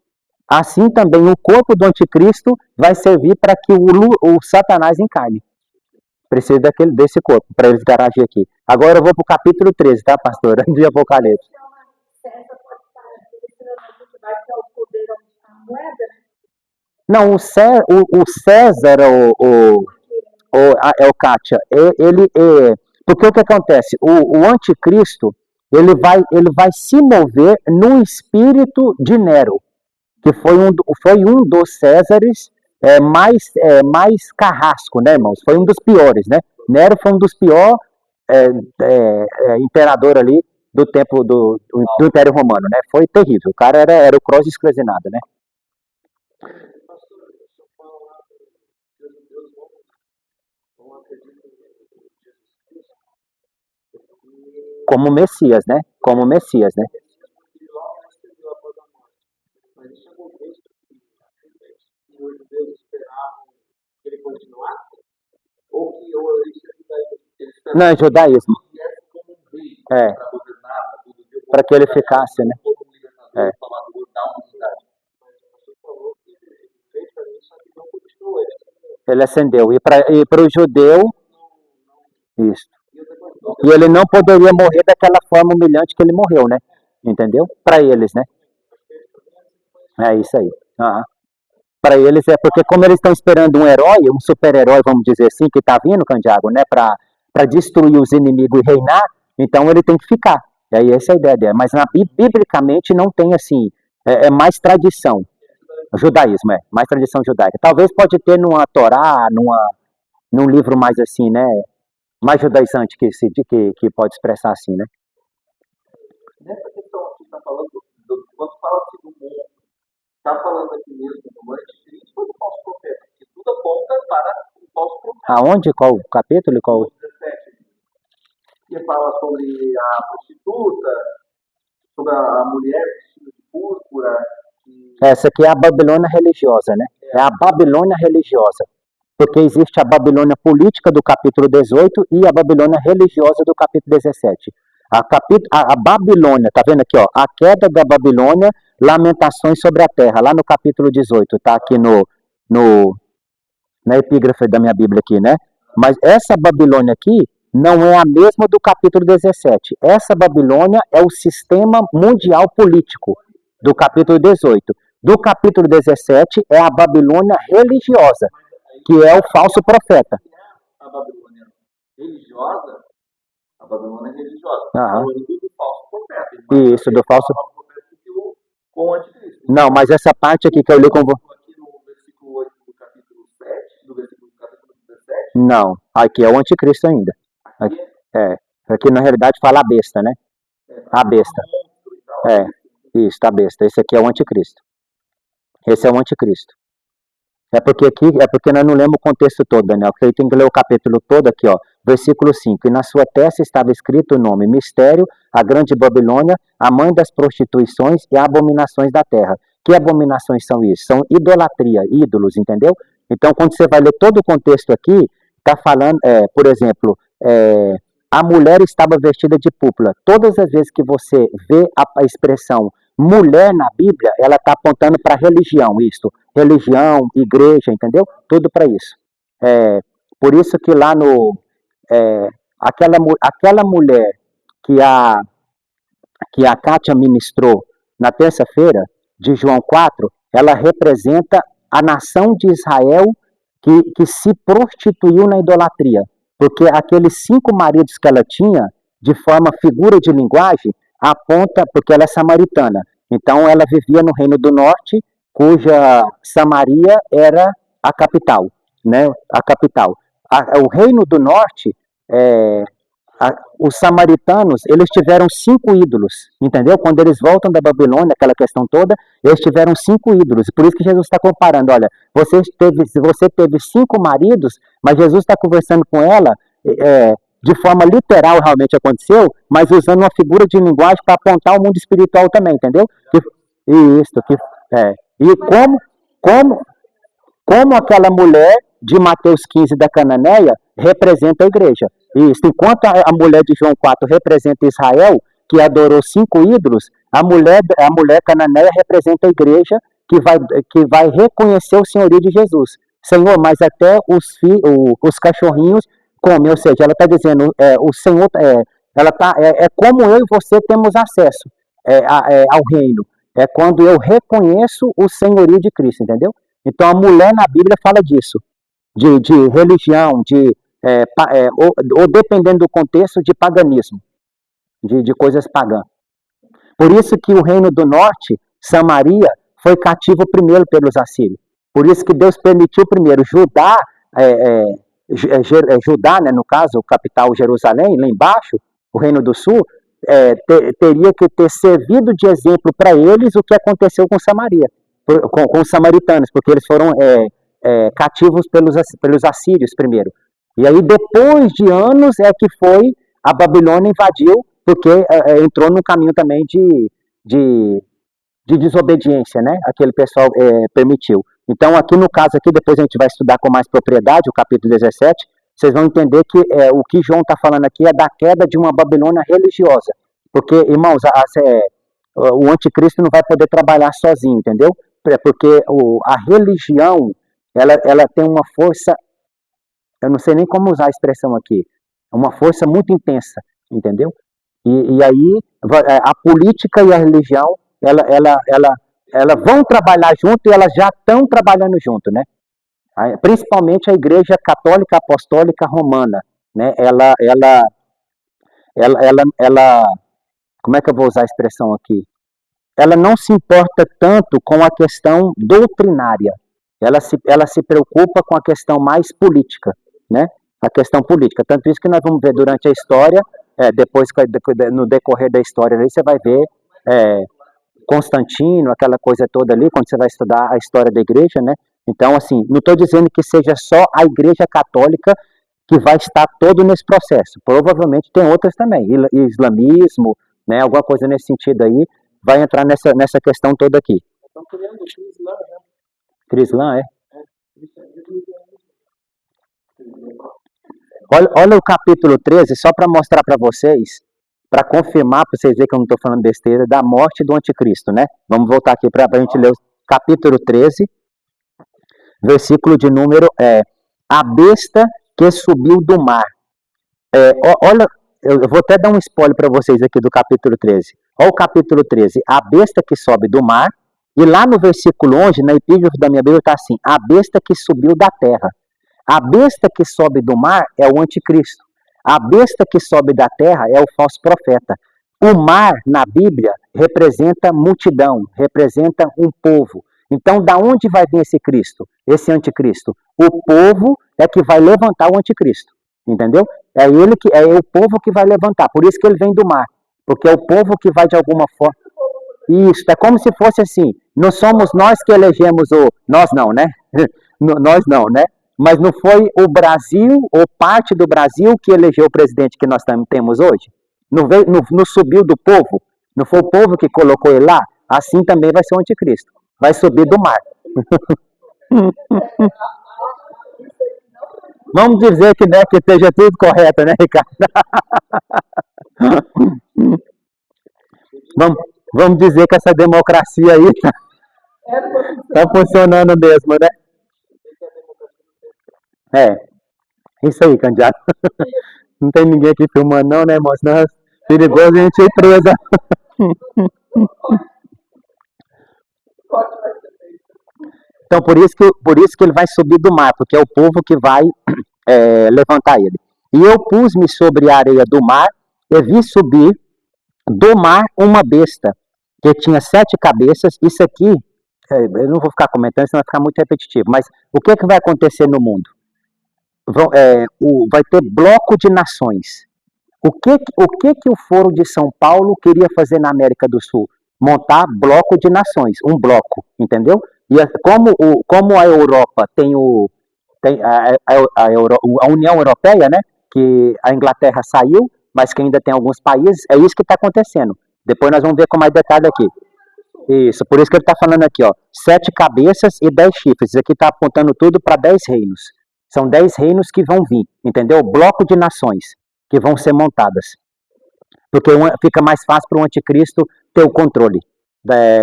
assim também o corpo do anticristo vai servir para que o Satanás encarne. Precisa desse corpo, para eles interagir aqui. Agora eu vou para o capítulo 13, tá, pastora? De Apocalipse. Não, o César, Kátia, porque o que acontece? O anticristo, ele vai se mover no espírito de Nero, que foi um dos Césares mais carrasco, né, irmãos? Foi um dos piores, né? Nero foi um dos piores imperador ali do tempo do Império Romano, né? Foi terrível. O cara era o cross escrasinado, né? Como Messias, né? Não, é judaísmo. Para que ele ficasse, né? Ele ascendeu. E para o judeu, isso. E ele não poderia morrer daquela forma humilhante que ele morreu, né? Entendeu? Para eles, né? É isso aí. Para eles porque como eles estão esperando um herói, um super-herói, vamos dizer assim, que está vindo, Candiago, né? Para destruir os inimigos e reinar, então ele tem que ficar. E aí essa é a ideia dele. Mas biblicamente não tem assim, é mais tradição. O judaísmo mais tradição judaica. Talvez pode ter numa Torá, num livro mais assim, né? Mais judaizante que pode expressar assim, né? Nessa questão aqui, está falando, quando fala aqui do mundo, está falando aqui mesmo do anticristo ou do falso profeta? Porque tudo aponta para o falso profeta. Aonde? Qual capítulo? Qual? 17. Que fala sobre a prostituta, sobre a mulher vestida de púrpura. Essa aqui é a Babilônia religiosa, né? É a Babilônia religiosa. Porque existe a Babilônia política do capítulo 18 e a Babilônia religiosa do capítulo 17. A Babilônia, tá vendo aqui, ó? A queda da Babilônia, lamentações sobre a terra, lá no capítulo 18, tá aqui na epígrafe da minha Bíblia aqui, né? Mas essa Babilônia aqui não é a mesma do capítulo 17. Essa Babilônia é o sistema mundial político do capítulo 18. Do capítulo 17 é a Babilônia religiosa, que é o falso profeta. A Babilônia religiosa, a Babilônia religiosa, Aham. falando do falso profeta. Isso, do falso. Com o anticristo. Não, mas essa parte aqui que eu li com você. Aqui no versículo 8 do capítulo 7, do versículo do capítulo 17. Não, aqui é o anticristo ainda. Aqui na realidade fala a besta, né? A besta. Isso, a besta. Esse aqui é o anticristo. Esse é o anticristo. É porque nós não lemos o contexto todo, Daniel, porque aí tem que ler o capítulo todo aqui, ó, versículo 5. E na sua testa estava escrito o nome, mistério, a grande Babilônia, a mãe das prostituições e abominações da terra. Que abominações são isso? São idolatria, ídolos, entendeu? Então, quando você vai ler todo o contexto aqui, está falando, por exemplo, a mulher estava vestida de púrpura. Todas as vezes que você vê a expressão mulher na Bíblia, ela está apontando para religião, isto. Religião, igreja, entendeu? Tudo para isso. Por isso que lá no... aquela mulher que a Kátia ministrou na terça-feira, de João 4, ela representa a nação de Israel que se prostituiu na idolatria. Porque aqueles 5 maridos que ela tinha, de forma figura de linguagem, aponta, porque ela é samaritana. Então ela vivia no Reino do Norte, cuja Samaria era a capital, né? A capital. O Reino do Norte, os samaritanos, eles tiveram 5 ídolos, entendeu? Quando eles voltam da Babilônia, aquela questão toda, eles tiveram 5 ídolos. Por isso que Jesus está comparando, olha, você teve 5 maridos, mas Jesus está conversando com ela, de forma literal realmente aconteceu, mas usando uma figura de linguagem para apontar o mundo espiritual também, entendeu? E como aquela mulher de Mateus 15 da Cananeia representa a igreja. Isso. Enquanto a mulher de João 4 representa Israel, que adorou 5 ídolos, a mulher cananeia representa a igreja que vai reconhecer o senhorio de Jesus. Senhor, mas até os cachorrinhos comem, ou seja, ela está dizendo, o Senhor, como eu e você temos acesso ao reino. É quando eu reconheço o senhorio de Cristo, entendeu? Então a mulher na Bíblia fala disso, de religião, ou dependendo do contexto, de paganismo, de coisas pagãs. Por isso que o Reino do Norte, Samaria, foi cativo primeiro pelos assírios. Por isso que Deus permitiu primeiro Judá, né, no caso, capital Jerusalém, lá embaixo, o Reino do Sul, teria que ter servido de exemplo para eles o que aconteceu com Samaria, com os samaritanos, porque eles foram cativos pelos assírios primeiro. E aí, depois de anos, é que foi a Babilônia invadiu, porque entrou num caminho também de desobediência, né? Aquele pessoal permitiu. Então, aqui no caso, depois a gente vai estudar com mais propriedade o capítulo 17, vocês vão entender que o que João está falando aqui é da queda de uma Babilônia religiosa. Porque, irmãos, o anticristo não vai poder trabalhar sozinho, entendeu? Porque a religião, ela tem uma força, eu não sei nem como usar a expressão aqui, uma força muito intensa, entendeu? E aí, a política e a religião, elas vão trabalhar junto e elas já estão trabalhando junto, né? Principalmente a Igreja Católica Apostólica Romana, né? Ela, como é que eu vou usar a expressão aqui? Ela não se importa tanto com a questão doutrinária, ela se preocupa com a questão mais política, né? A questão política. Tanto isso que nós vamos ver durante a história, depois no decorrer da história ali, você vai ver Constantino, aquela coisa toda ali, quando você vai estudar a história da igreja, né? Então, assim, não estou dizendo que seja só a Igreja Católica que vai estar todo nesse processo. Provavelmente tem outras também, islamismo, né? Alguma coisa nesse sentido aí, vai entrar nessa questão toda aqui. Estão criando o Crislã, né? Crislã, é? Olha o capítulo 13, só para mostrar para vocês, para confirmar, para vocês verem que eu não estou falando besteira, da morte do anticristo, né? Vamos voltar aqui para a gente ler o capítulo 13, versículo de número a besta que subiu do mar. Olha, eu vou até dar um spoiler para vocês aqui do capítulo 13. Olha o capítulo 13, a besta que sobe do mar, e lá no versículo 11, na epígrafe da minha Bíblia, está assim, a besta que subiu da terra. A besta que sobe do mar é o anticristo. A besta que sobe da terra é o falso profeta. O mar, na Bíblia, representa multidão, representa um povo. Então, da onde vai vir esse Cristo, esse anticristo? O povo é que vai levantar o anticristo, entendeu? É o povo que vai levantar. Por isso que ele vem do mar, porque é o povo que vai de alguma forma. Isso, é como se fosse assim. Não somos nós que elegemos nós não, né? Nós não, né? Mas não foi o Brasil ou parte do Brasil que elegeu o presidente que nós temos hoje? Não subiu do povo? Não foi o povo que colocou ele lá? Assim também vai ser o anticristo. Vai subir do mar. Vamos dizer que, né, que esteja tudo correto, né, Ricardo? Vamos dizer que essa democracia aí tá funcionando mesmo, né? Isso aí, candidato. Não tem ninguém aqui filmando não, né, irmão? Senão é perigoso a gente ir presa. Então, por isso que ele vai subir do mar, porque é o povo que vai levantar ele. E eu pus-me sobre a areia do mar e vi subir do mar uma besta, que tinha 7 cabeças. Isso aqui, eu não vou ficar comentando, senão vai ficar muito repetitivo, mas o que vai acontecer no mundo? Vai ter bloco de nações. O que o Foro de São Paulo queria fazer na América do Sul? Montar bloco de nações, um bloco, entendeu? E como a Europa tem a União Europeia, né? Que a Inglaterra saiu, mas que ainda tem alguns países, é isso que está acontecendo. Depois nós vamos ver com mais detalhe aqui. Isso, por isso que ele está falando aqui, ó, 7 cabeças e 10 chifres. Isso aqui está apontando tudo para 10 reinos. São 10 reinos que vão vir, entendeu? Bloco de nações que vão ser montadas. Porque fica mais fácil para o anticristo ter o controle,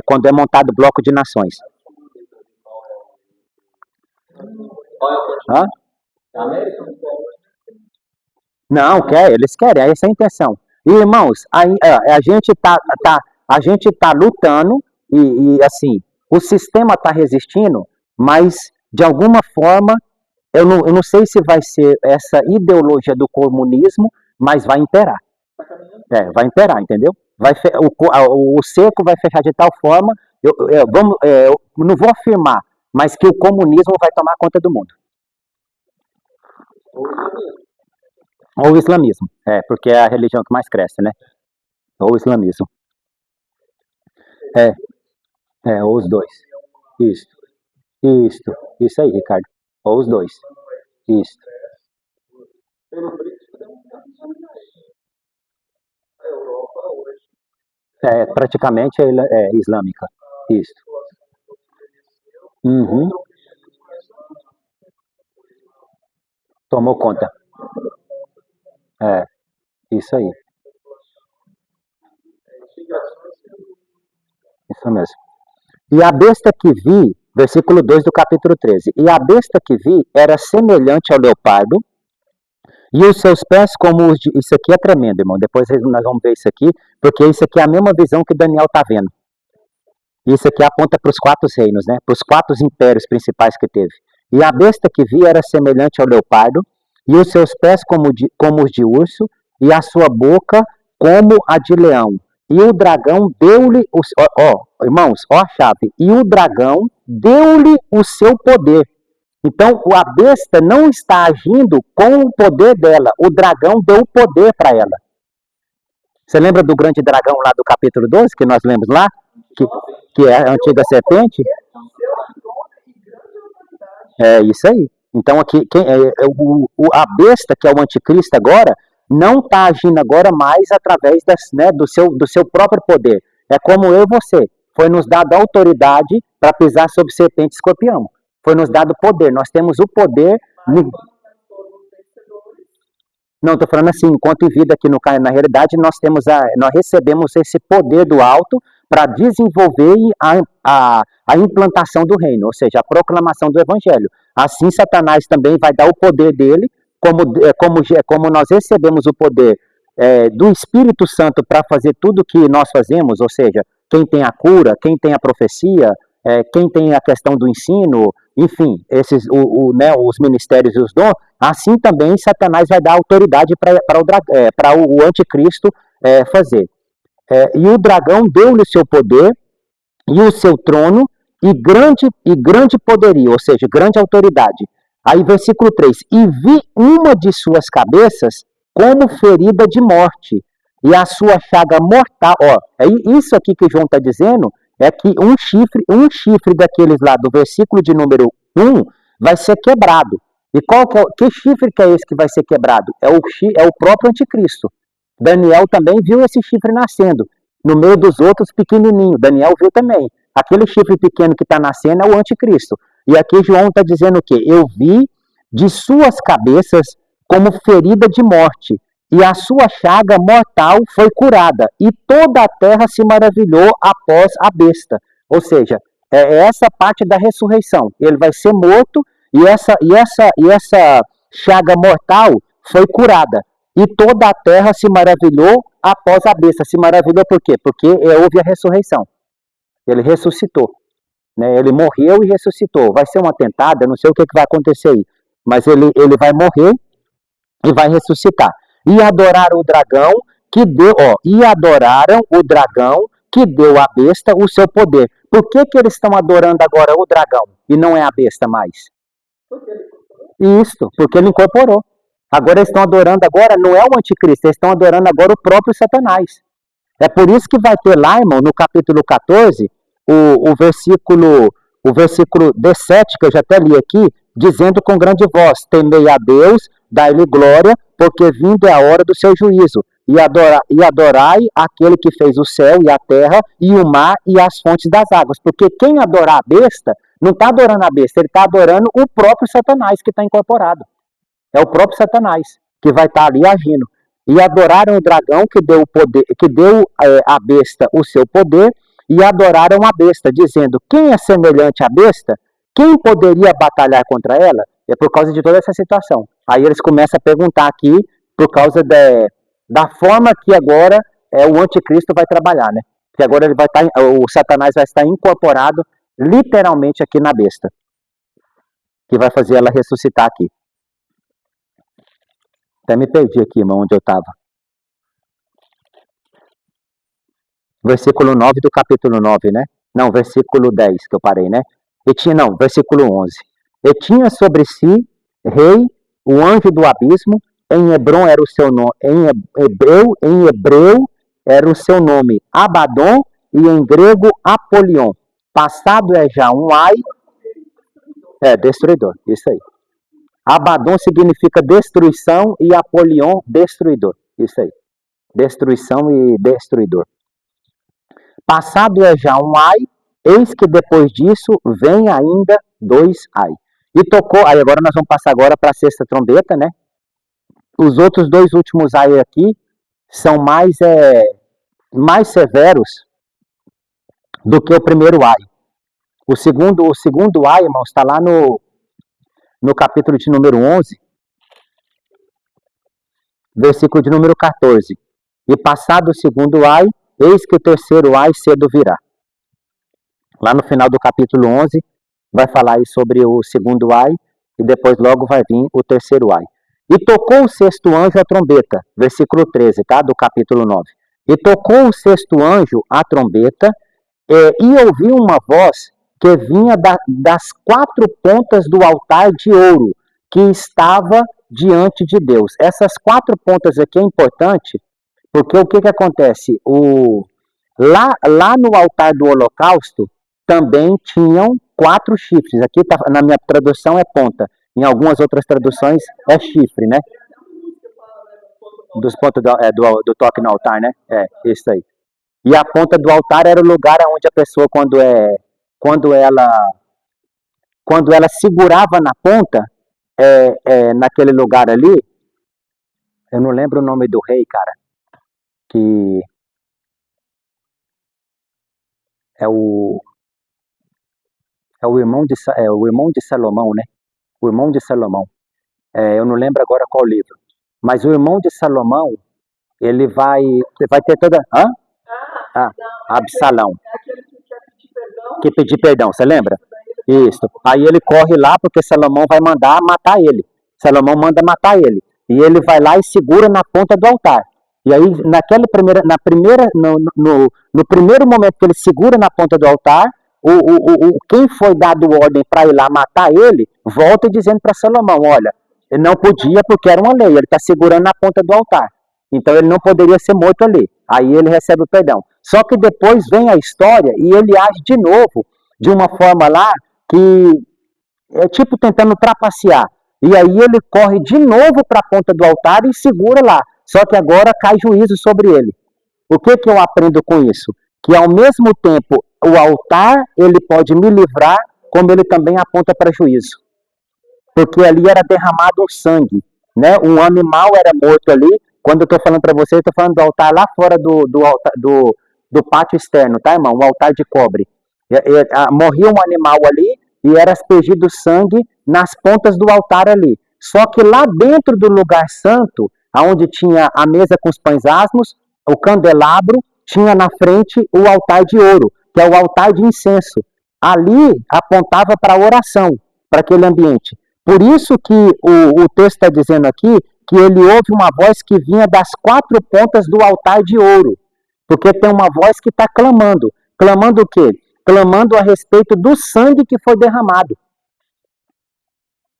quando é montado bloco de nações. Hã? Não, eles querem, essa é a intenção. E, irmãos, a gente tá lutando e assim, o sistema está resistindo, mas de alguma forma, eu não sei se vai ser essa ideologia do comunismo, mas vai imperar. Vai imperar, entendeu? O cerco vai fechar de tal forma, eu não vou afirmar, mas que o comunismo vai tomar conta do mundo. Ou o islamismo, porque é a religião que mais cresce, né? Ou o islamismo. Ou os dois. Isso aí, Ricardo. Ou os dois. Isso. Praticamente é islâmica. Isso. Uhum. Tomou conta. Isso aí. Isso mesmo. E a besta que vi, versículo 2 do capítulo 13, e a besta que vi era semelhante ao leopardo, e os seus pés como os de... Isso aqui é tremendo, irmão. Depois nós vamos ver isso aqui, porque isso aqui é a mesma visão que Daniel está vendo. Isso aqui aponta para os 4 reinos, né? Para os 4 impérios principais que teve. E a besta que vi era semelhante ao leopardo, e os seus pés como os de urso, e a sua boca como a de leão. E o dragão deu-lhe, irmãos, a chave. E o dragão deu-lhe o seu poder. Então, a besta não está agindo com o poder dela. O dragão deu o poder para ela. Você lembra do grande dragão lá do capítulo 12, que nós lemos lá? Que é a antiga serpente? É isso aí. Então, aqui, a besta, que é o anticristo agora, não está agindo agora mais através do seu próprio poder. É como eu e você. Foi nos dado autoridade para pisar sobre serpente e escorpião. Foi nos dado poder. Nós temos o poder. Não, estou falando assim, enquanto em vida aqui na realidade, nós recebemos esse poder do alto para desenvolver a implantação do reino, ou seja, a proclamação do evangelho. Assim, Satanás também vai dar o poder dele como nós recebemos o poder do Espírito Santo para fazer tudo que nós fazemos, ou seja, quem tem a cura, quem tem a profecia, quem tem a questão do ensino, enfim, né, os ministérios e os dons, assim também Satanás vai dar autoridade para o anticristo fazer. E o dragão deu-lhe o seu poder e o seu trono e grande poderio, ou seja, grande autoridade. Aí, versículo 3: E vi uma de suas cabeças como ferida de morte, e a sua chaga mortal. Ó, isso aqui que João está dizendo é que um chifre daqueles lá do versículo de número 1 vai ser quebrado. E que chifre que é esse que vai ser quebrado? É o próprio anticristo. Daniel também viu esse chifre nascendo, no meio dos outros pequenininho. Daniel viu também. Aquele chifre pequeno que está nascendo é o anticristo. E aqui João está dizendo o quê? Eu vi de suas cabeças como ferida de morte, e a sua chaga mortal foi curada, e toda a terra se maravilhou após a besta. Ou seja, é essa parte da ressurreição. Ele vai ser morto, e essa chaga mortal foi curada. E toda a terra se maravilhou após a besta. Se maravilhou por quê? Porque houve a ressurreição. Ele ressuscitou. Né? Ele morreu e ressuscitou. Vai ser um atentado, eu não sei o que vai acontecer aí. Mas ele vai morrer e vai ressuscitar. E adoraram o dragão que deu à besta o seu poder. Por que eles estão adorando agora o dragão e não é a besta mais? Isso, porque ele incorporou. Agora eles estão adorando, agora não é o anticristo, eles estão adorando agora o próprio Satanás. É por isso que vai ter lá, irmão, no capítulo 14, o versículo 17, que eu já até li aqui, dizendo com grande voz: temei a Deus, dai-lhe glória, porque vindo é a hora do seu juízo, e adorai aquele que fez o céu e a terra, e o mar e as fontes das águas. Porque quem adorar a besta, não está adorando a besta, ele está adorando o próprio Satanás que está incorporado. É o próprio Satanás que vai estar ali agindo. E adoraram o dragão que deu à besta o seu poder, e adoraram a besta, dizendo: quem é semelhante à besta? Quem poderia batalhar contra ela? É por causa de toda essa situação. Aí eles começam a perguntar aqui, por causa da forma que agora o anticristo vai trabalhar, né? Que agora o Satanás vai estar incorporado literalmente aqui na besta, que vai fazer ela ressuscitar aqui. Até me perdi aqui, irmão, onde eu estava. Versículo 9 do capítulo 9, né? Não, versículo 10 que eu parei, né? Versículo 11. E tinha sobre si rei, o anjo do abismo, em Hebron era o seu nome, em hebreu era o seu nome, Abaddon, e em grego Apolion. Passado é já um ai, destruidor, isso aí. Abaddon significa destruição e Apolion, destruidor. Isso aí. Destruição e destruidor. Passado é já um ai, eis que depois disso vem ainda 2 ai. E tocou, aí agora nós vamos passar agora para a sexta trombeta, né? Os outros 2 últimos ai aqui são mais severos do que o primeiro ai. O segundo ai, irmãos, está lá no capítulo de número 11, versículo de número 14. E passado o segundo ai, eis que o terceiro ai cedo virá. Lá no final do capítulo 11, vai falar aí sobre o segundo ai, e depois logo vai vir o terceiro ai. E tocou o sexto anjo a trombeta, versículo 13, tá? Do capítulo 9. E tocou o sexto anjo a trombeta, e ouviu uma voz que vinha das 4 pontas do altar de ouro, que estava diante de Deus. Essas 4 pontas aqui é importante, porque o que acontece? Lá no altar do holocausto, também tinham 4 chifres. Aqui na minha tradução é ponta. Em algumas outras traduções é chifre, né? Dos pontos do toque no altar, né? Isso aí. E a ponta do altar era o lugar onde a pessoa, quando ela segurava na ponta, naquele lugar ali, eu não lembro o nome do rei, cara, que é o irmão de Salomão, né? O irmão de Salomão. Eu não lembro agora qual livro. Mas o irmão de Salomão, ele vai ter toda... Hã? Ah, Não, Absalão. é aquele que quer pedir perdão. Que pedir perdão, você lembra? Isso. Aí ele corre lá porque Salomão vai mandar matar ele. Salomão manda matar ele. E ele vai lá e segura na ponta do altar. E aí, no primeiro momento que ele segura na ponta do altar, quem foi dado ordem para ir lá matar ele, volta dizendo para Salomão, olha, ele não podia porque era uma lei, ele está segurando na ponta do altar. Então ele não poderia ser morto ali. Aí ele recebe o perdão. Só que depois vem a história e ele age de novo, de uma forma lá que é tipo tentando trapacear. E aí ele corre de novo para a ponta do altar e segura lá. Só que agora cai juízo sobre ele. O que que eu aprendo com isso? Que ao mesmo tempo o altar ele pode me livrar, como ele também aponta para juízo. Porque ali era derramado o sangue, né? Um animal era morto ali. Quando eu estou falando para você, eu estou falando do altar lá fora do pátio externo, tá, irmão? Um altar de cobre. Morria um animal ali e era aspergido sangue nas pontas do altar ali. Só que lá dentro do lugar santo, onde tinha a mesa com os pães asmos, o candelabro, tinha na frente o altar de ouro, que é o altar de incenso. Ali apontava para a oração, para aquele ambiente. Por isso que o texto está dizendo aqui que ele ouve uma voz que vinha das quatro pontas do altar de ouro. Porque tem uma voz que está clamando. Clamando o quê? Clamando a respeito do sangue que foi derramado.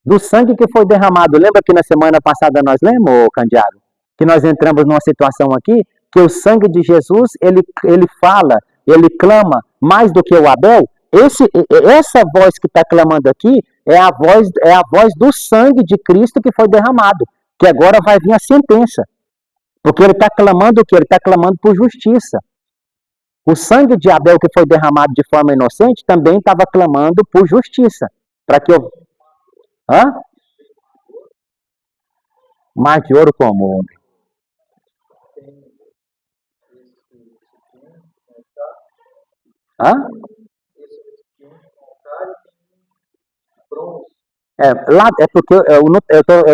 Do sangue que foi derramado. Lembra que na semana passada nós lemos, Candiago? Que nós entramos numa situação aqui que o sangue de Jesus, ele fala, ele clama mais do que o Abel. Essa voz que está clamando aqui é a voz do sangue de Cristo que foi derramado. Que agora vai vir a sentença. Porque ele está clamando o quê? Ele está clamando por justiça. O sangue de Abel que foi derramado de forma inocente também estava clamando por justiça. Para que eu... Hã? Mar de ouro como? Hã? É porque eu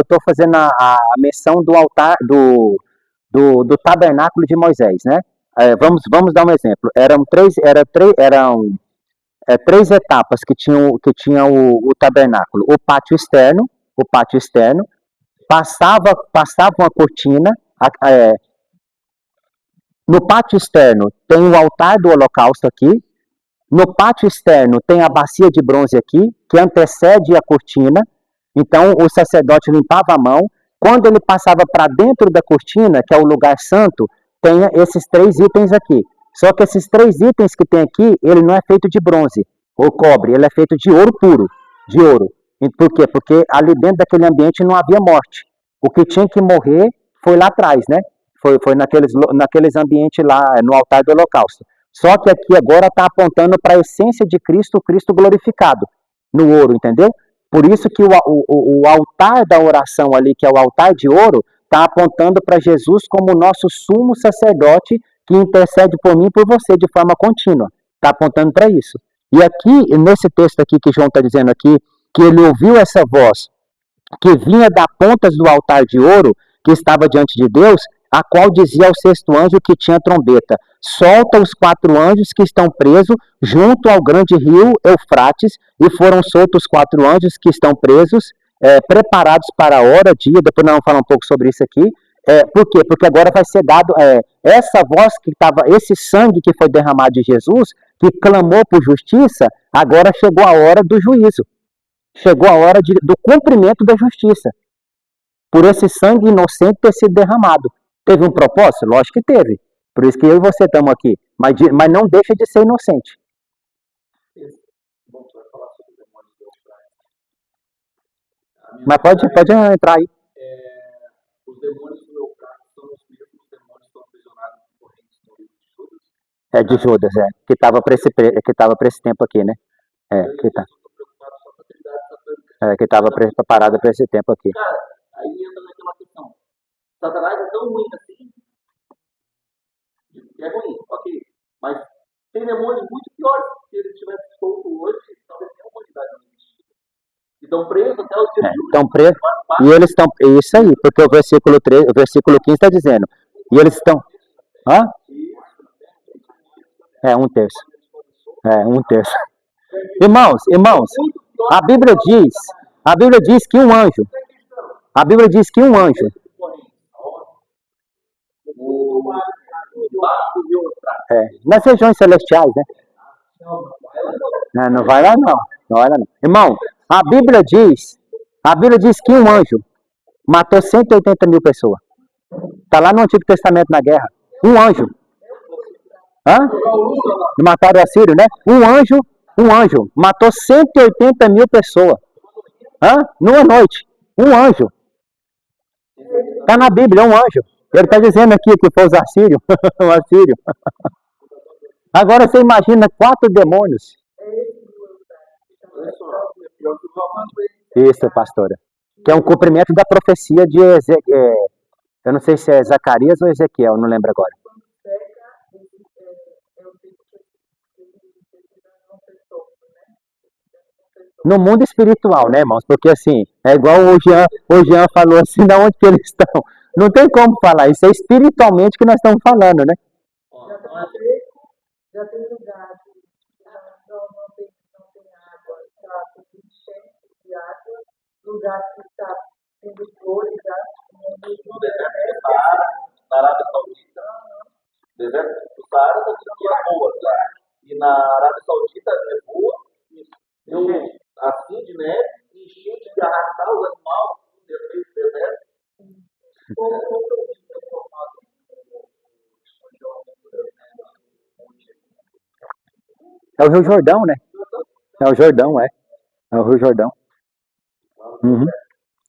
estou fazendo a menção do altar do tabernáculo de Moisés, né? Vamos dar um exemplo. Três etapas que tinham o tabernáculo. O pátio externo, passava uma cortina. No pátio externo tem o altar do holocausto aqui. No pátio externo tem a bacia de bronze aqui, que antecede a cortina. Então o sacerdote limpava a mão. Quando ele passava para dentro da cortina, que é o lugar santo, tem esses três itens aqui. Só que esses três itens que tem aqui, ele não é feito de bronze ou cobre, ele é feito de ouro puro, de ouro. E por quê? Porque ali dentro daquele ambiente não havia morte. O que tinha que morrer foi lá atrás, né? Foi naqueles ambientes lá, no altar do holocausto. Só que aqui agora está apontando para a essência de Cristo, o Cristo glorificado, no ouro, entendeu? Por isso que o altar da oração ali, que é o altar de ouro, está apontando para Jesus como o nosso sumo sacerdote que intercede por mim e por você de forma contínua. Está apontando para isso. E aqui, nesse texto aqui que João está dizendo aqui, que ele ouviu essa voz que vinha das pontas do altar de ouro que estava diante de Deus, a qual dizia ao sexto anjo que tinha trombeta: solta os quatro anjos que estão presos junto ao grande rio Eufrates, e foram soltos os quatro anjos que estão presos, preparados para a hora, dia. Depois nós vamos falar um pouco sobre isso aqui. Por quê? Porque agora vai ser dado essa voz que estava, esse sangue que foi derramado de Jesus, que clamou por justiça, agora chegou a hora do juízo. Chegou a hora do cumprimento da justiça. Por esse sangue inocente ter sido derramado. Teve um propósito? Lógico que teve. Por isso que eu e você estamos aqui. Mas não deixa de ser inocente. Bom, você vai falar sobre o demônio de Eufrates. Mas pode entrar aí. Os demônios do Eufrates são os mesmos demônios que estão aprisionados em correntes no livro de Judas? De Judas, que estava para esse tempo aqui, né? Que estava preparado para esse tempo aqui. Cara, aí entra naquela questão. Satanás é tão ruim assim. É ruim, ok. Mas tem demônios muito piores. Se ele tivesse solto hoje, talvez nem a humanidade não existisse. estão presos até os dias de hoje. Estão presos. E eles estão. Isso aí, porque o versículo 15 está dizendo. E eles estão. Hã? É, um terço. É, um terço. Irmãos, a Bíblia diz que um anjo. A Bíblia diz que um anjo. Nas regiões celestiais, né? Não vai lá não. Não vai lá não. Irmão, a Bíblia diz que um anjo matou 180 mil pessoas. Está lá no Antigo Testamento na guerra. Um anjo. Hã? Mataram o assírio, né? Um anjo matou 180 mil pessoas. Hã? Numa noite. Um anjo. Está na Bíblia, é um anjo. Ele está dizendo aqui que foi os assírios. O assírio. Agora você imagina 4 demônios. Isso, pastora. Que é um cumprimento da profecia de Ezequiel. Eu não sei se é Zacarias ou Ezequiel, não lembro agora. No mundo espiritual, né, irmãos? Porque assim, é igual o Jean falou assim, de onde que eles estão. Não tem como falar, isso é espiritualmente que nós estamos falando, né? Já tem lugar que não tem água, está com enchente de água, lugar que está tendo flores, No deserto do Saara, na Arábia Saudita. O deserto do Saara está tendo boa, tá? E na Arábia Saudita é boa. Deu assim de neve, enchente de arrastar os animais no deserto. É o Rio Jordão, né? É o Jordão, é. É o Rio Jordão. Uhum.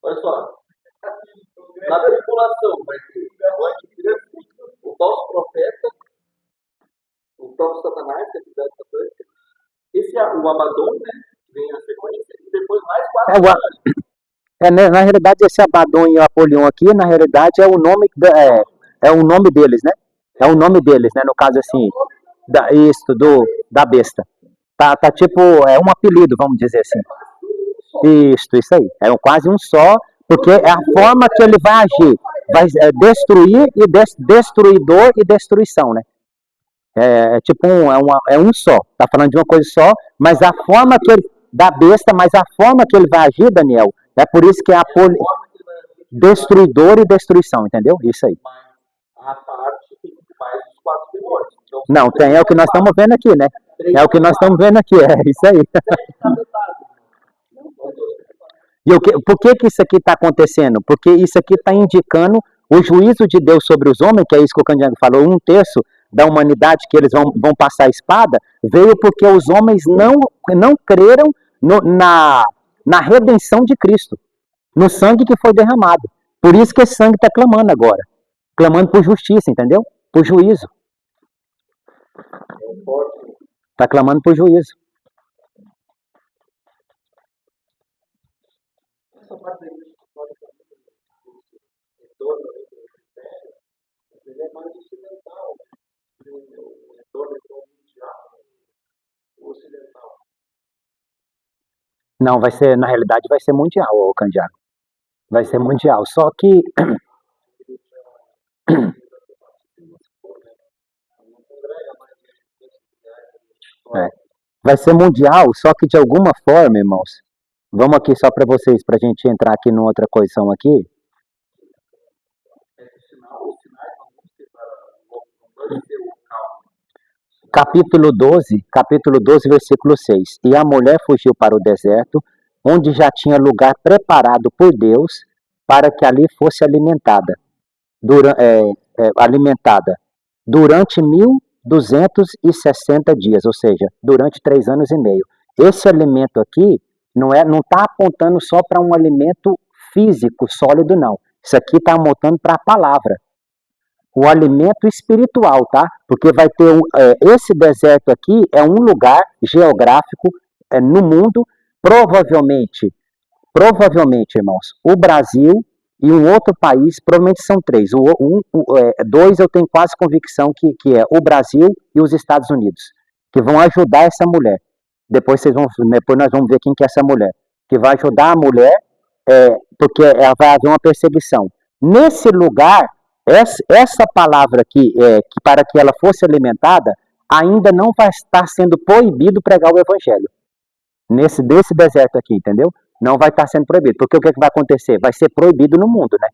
Olha só. Na tribulação vai ter o falso profeta, o próprio Satanás, que é atividade satânica. Esse é o Abaddon, né? Que vem na sequência, e depois mais 4 anos. Na realidade, esse Abaddon e o Apolion aqui, na realidade, é o nome deles, né? É o nome deles, né? No caso, assim, da besta. Tá tipo, é um apelido, vamos dizer assim. Isso aí. É quase um só, porque é a forma que ele vai agir. Vai destruir e destruidor e destruição, né? É tipo um só. Tá falando de uma coisa só, mas a forma que ele, da besta, mas a forma que ele vai agir, Daniel, é por isso que é destruidor e destruição, entendeu? Isso aí. A parte que faz os 4 demônios. Então, não, é o que nós estamos vendo aqui, né? É o que nós estamos vendo aqui, é isso aí. E por que isso aqui está acontecendo? Porque isso aqui está indicando o juízo de Deus sobre os homens, que é isso que o Candiano falou, 1/3 da humanidade que eles vão passar a espada, veio porque os homens não creram na redenção de Cristo, no sangue que foi derramado. Por isso que esse sangue está clamando agora. Clamando por justiça, entendeu? Por juízo. Está clamando por juízo. essa parte da igreja católica retorno ele é mais ocidental, o retorno mundial ocidental. Não, na realidade vai ser mundial, ô Candiago. Vai ser mundial, só que vai ser mundial, só que de alguma forma, irmãos, vamos aqui só para vocês, para a gente entrar aqui numa outra coição aqui. Capítulo 12, versículo 6. E a mulher fugiu para o deserto, onde já tinha lugar preparado por Deus para que ali fosse alimentada. Durante 1260 dias, ou seja, durante 3 anos e meio. Esse alimento aqui não está apontando só para um alimento físico, sólido, não. Isso aqui está apontando para a palavra. O alimento espiritual, tá? Porque vai ter esse deserto aqui é um lugar geográfico no mundo, provavelmente, irmãos, o Brasil e um outro país, provavelmente são 3. 2 eu tenho quase convicção que é o Brasil e os Estados Unidos, que vão ajudar essa mulher. Depois nós vamos ver quem que é essa mulher. que vai ajudar a mulher, porque vai haver uma perseguição. Nesse lugar, essa palavra aqui, que para que ela fosse alimentada, ainda não vai estar sendo proibido pregar o evangelho. Desse deserto aqui, entendeu? Não vai estar sendo proibido. Porque o que vai acontecer? Vai ser proibido no mundo, né?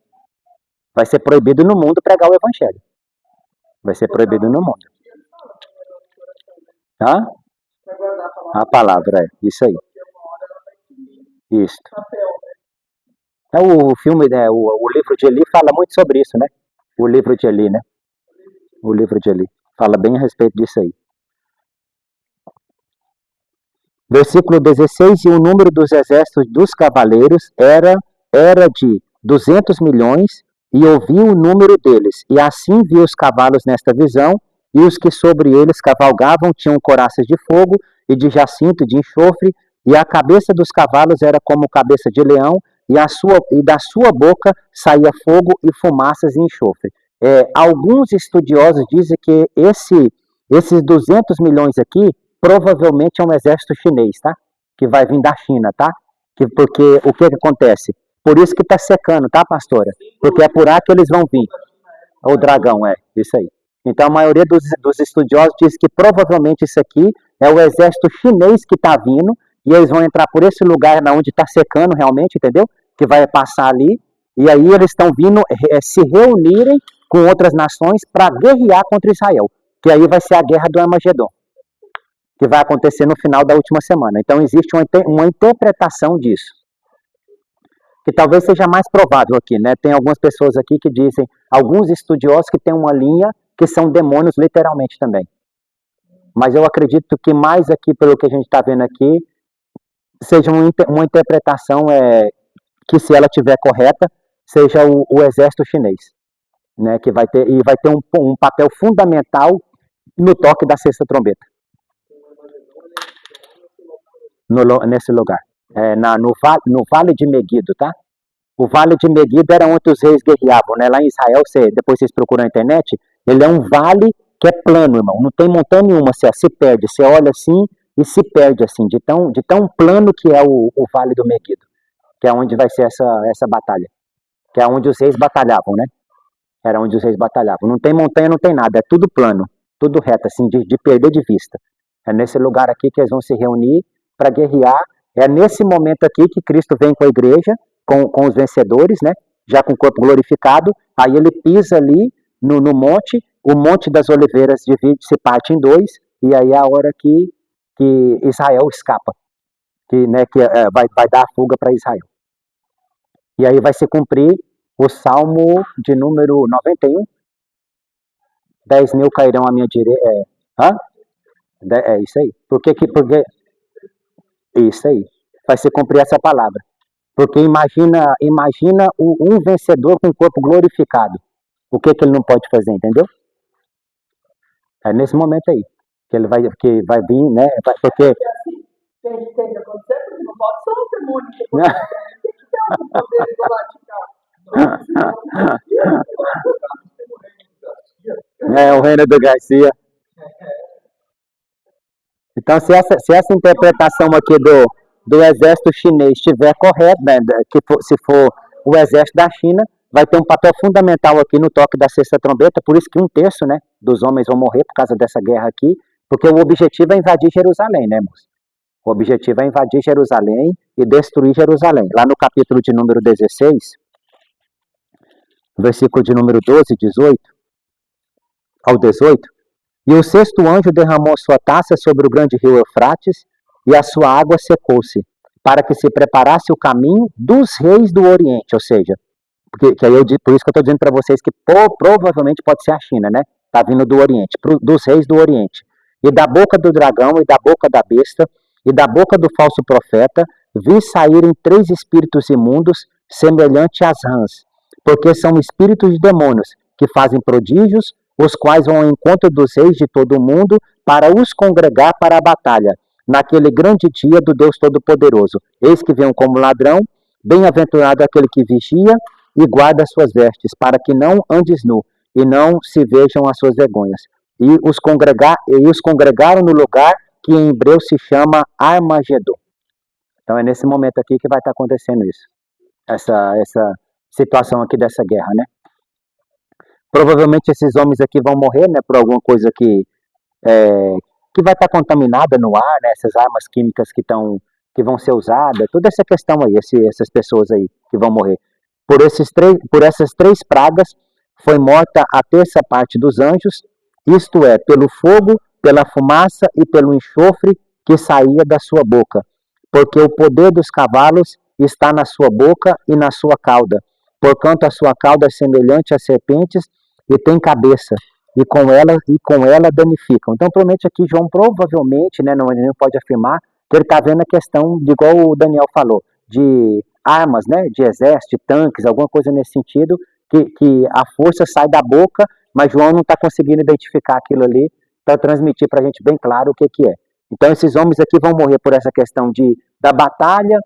Vai ser proibido no mundo pregar o evangelho. Vai ser proibido no mundo. Hã? A palavra, isso aí. Isso. O filme, né, o livro de Eli fala muito sobre isso, né? O livro de Eli, né? O livro de Eli fala bem a respeito disso aí. Versículo 16, e o número dos exércitos dos cavaleiros era de 200 milhões, e ouvi o número deles, e assim vi os cavalos nesta visão, e os que sobre eles cavalgavam tinham coraças de fogo, e de jacinto, e de enxofre, e a cabeça dos cavalos era como cabeça de leão, e da sua boca saía fogo e fumaças e enxofre. Alguns estudiosos dizem que esses 200 milhões aqui provavelmente é um exército chinês, tá? Que vai vir da China, tá? Porque o que acontece? Por isso que está secando, tá, pastora? Porque é por lá que eles vão vir. O dragão, isso aí. Então a maioria dos estudiosos diz que provavelmente isso aqui é o exército chinês que está vindo, e eles vão entrar por esse lugar onde está secando realmente, entendeu? Que vai passar ali, e aí eles estão vindo se reunirem com outras nações para guerrear contra Israel, que aí vai ser a guerra do Armagedon, que vai acontecer no final da última semana. Então existe uma interpretação disso, que talvez seja mais provável aqui, né? Tem algumas pessoas aqui que dizem, alguns estudiosos que tem uma linha que são demônios literalmente também. Mas eu acredito que mais aqui, pelo que a gente está vendo aqui, seja uma interpretação que, se ela estiver correta, seja o exército chinês, né? Que vai ter um papel fundamental no toque da sexta trombeta. Nesse lugar. No Vale de Megido, tá? O Vale de Megido era onde os reis guerreavam, né? Lá em Israel, depois vocês procuram na internet, ele é um vale que é plano, irmão. Não tem montanha nenhuma, você se perde. Você olha assim e se perde, assim, de tão plano que é o Vale do Megido, que é onde vai ser essa batalha. Que é onde os reis batalhavam, né? Era onde os reis batalhavam. Não tem montanha, não tem nada, é tudo plano, tudo reto, assim, de perder de vista. É nesse lugar aqui que eles vão se reunir para guerrear. É nesse momento aqui que Cristo vem com a igreja, com os vencedores, né? Já com o corpo glorificado. Aí ele pisa ali no monte, o Monte das Oliveiras se parte em dois, e aí é a hora que Israel escapa, que vai dar a fuga para Israel. E aí vai se cumprir o Salmo de número 91. 10 mil cairão à minha direita. É isso aí. Porque isso aí. Vai se cumprir essa palavra. Porque imagina um vencedor com o corpo glorificado. O que ele não pode fazer, entendeu? É nesse momento aí que ele vai vir, né? Porque tem que acontecer, porque não pode só um demônio que tem que ter algum poder galacticar. O reino do Garcia. Então, se essa interpretação aqui do exército chinês estiver correta, né, se for o exército da China, vai ter um papel fundamental aqui no toque da sexta trombeta, por isso que 1/3, né, dos homens vão morrer por causa dessa guerra aqui, porque o objetivo é invadir Jerusalém, né, irmãos? O objetivo é invadir Jerusalém e destruir Jerusalém. Lá no capítulo de número 16, versículo de número 12, 18 ao 18, e o sexto anjo derramou sua taça sobre o grande rio Eufrates, e a sua água secou-se, para que se preparasse o caminho dos reis do Oriente, ou seja, por isso que eu estou dizendo para vocês que provavelmente pode ser a China, né? Está vindo do Oriente, dos reis do Oriente. E da boca do dragão, e da boca da besta, e da boca do falso profeta, vi saírem 3 espíritos imundos, semelhantes às rãs, porque são espíritos de demônios, que fazem prodígios, os quais vão ao encontro dos reis de todo o mundo, para os congregar para a batalha, naquele grande dia do Deus Todo-Poderoso. Eis que vem como ladrão, bem-aventurado aquele que vigia e guarda as suas vestes, para que não andes nu, e não se vejam as suas vergonhas. E os congregaram no lugar que em hebreu se chama Armagedon. Então é nesse momento aqui que vai estar acontecendo isso. Essa situação aqui dessa guerra, né? Provavelmente esses homens aqui vão morrer, né, por alguma coisa que vai estar contaminada no ar, né, essas armas químicas que vão ser usadas, toda essa questão aí, essas pessoas aí que vão morrer. Por essas três pragas foi morta a terça parte dos anjos, isto é, pelo fogo, pela fumaça e pelo enxofre que saía da sua boca, porque o poder dos cavalos está na sua boca e na sua cauda, porquanto a sua cauda é semelhante a serpentes e tem cabeça, e com ela danificam. Então, provavelmente aqui João provavelmente, né, não pode afirmar, que ele está vendo a questão, de igual o Daniel falou, de armas, né, de exército, de tanques, alguma coisa nesse sentido, que a força sai da boca, mas João não está conseguindo identificar aquilo ali para transmitir para a gente bem claro o que é. Então, esses homens aqui vão morrer por essa questão da batalha,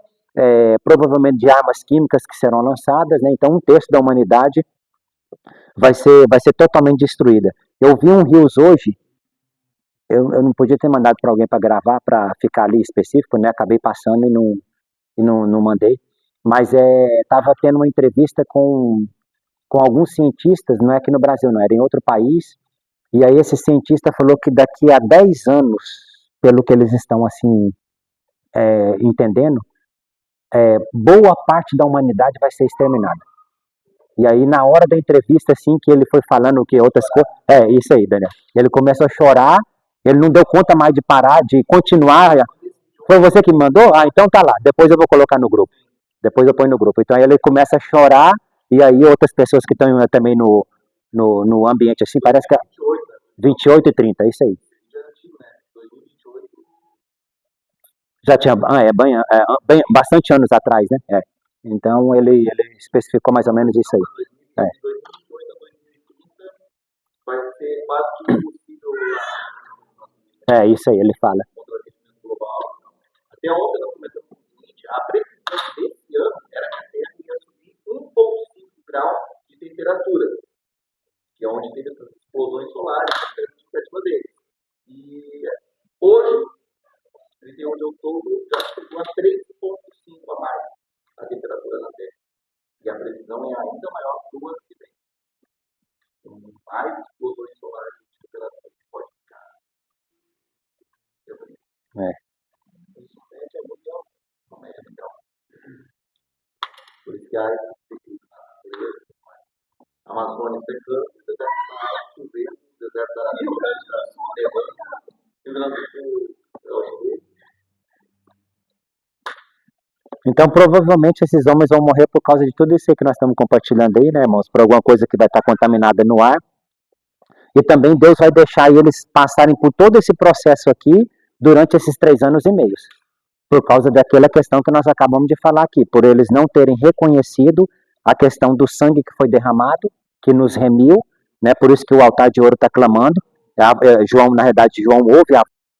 provavelmente de armas químicas que serão lançadas, né? Então, um terço da humanidade vai ser totalmente destruída. Eu vi um Rios hoje, eu não podia ter mandado para alguém para gravar, para ficar ali específico, né? Acabei passando e não mandei. Mas estava tendo uma entrevista com alguns cientistas, não é aqui no Brasil, não, era em outro país, e aí esse cientista falou que daqui a 10 anos, pelo que eles estão assim entendendo, boa parte da humanidade vai ser exterminada. E aí, na hora da entrevista, assim, que ele foi falando que outras coisas... isso aí, Daniel. Ele começa a chorar, ele não deu conta mais de parar, de continuar. Foi você que me mandou? Ah, então tá lá. Depois eu vou colocar no grupo. Depois eu ponho no grupo. Então ele começa a chorar, e aí outras pessoas que estão também no ambiente, assim, parece que... 28 e 30, é isso aí. Já tinha... bastante anos atrás, né? Então ele especificou mais ou menos isso aí. Vai ser quase impossível. Isso aí, ele fala. Até ontem nós começamos com o seguinte: a previsão desse ano era que a Terra ia subir 1,5 graus de temperatura, que é onde teve essas explosões solares, a expectativa dele. E hoje, 31 de outubro, já chegou a 3,5 a mais a temperatura na Terra. E a previsão é ainda maior do ano que vem. Então, mais explosões solares de temperatura que pode ficar. Isso média mundial. Uma média mundial. Por isso que a Amazônia secando, o deserto da Saara chovendo, o deserto da Arábia nevando, Então, provavelmente, esses homens vão morrer por causa de tudo isso aí que nós estamos compartilhando aí, né, irmãos? Por alguma coisa que vai estar contaminada no ar. E também Deus vai deixar eles passarem por todo esse processo aqui durante esses 3 anos e meio. Por causa daquela questão que nós acabamos de falar aqui. Por eles não terem reconhecido a questão do sangue que foi derramado, que nos remiu, né? Por isso que o altar de ouro está clamando. João, na verdade, João ouve a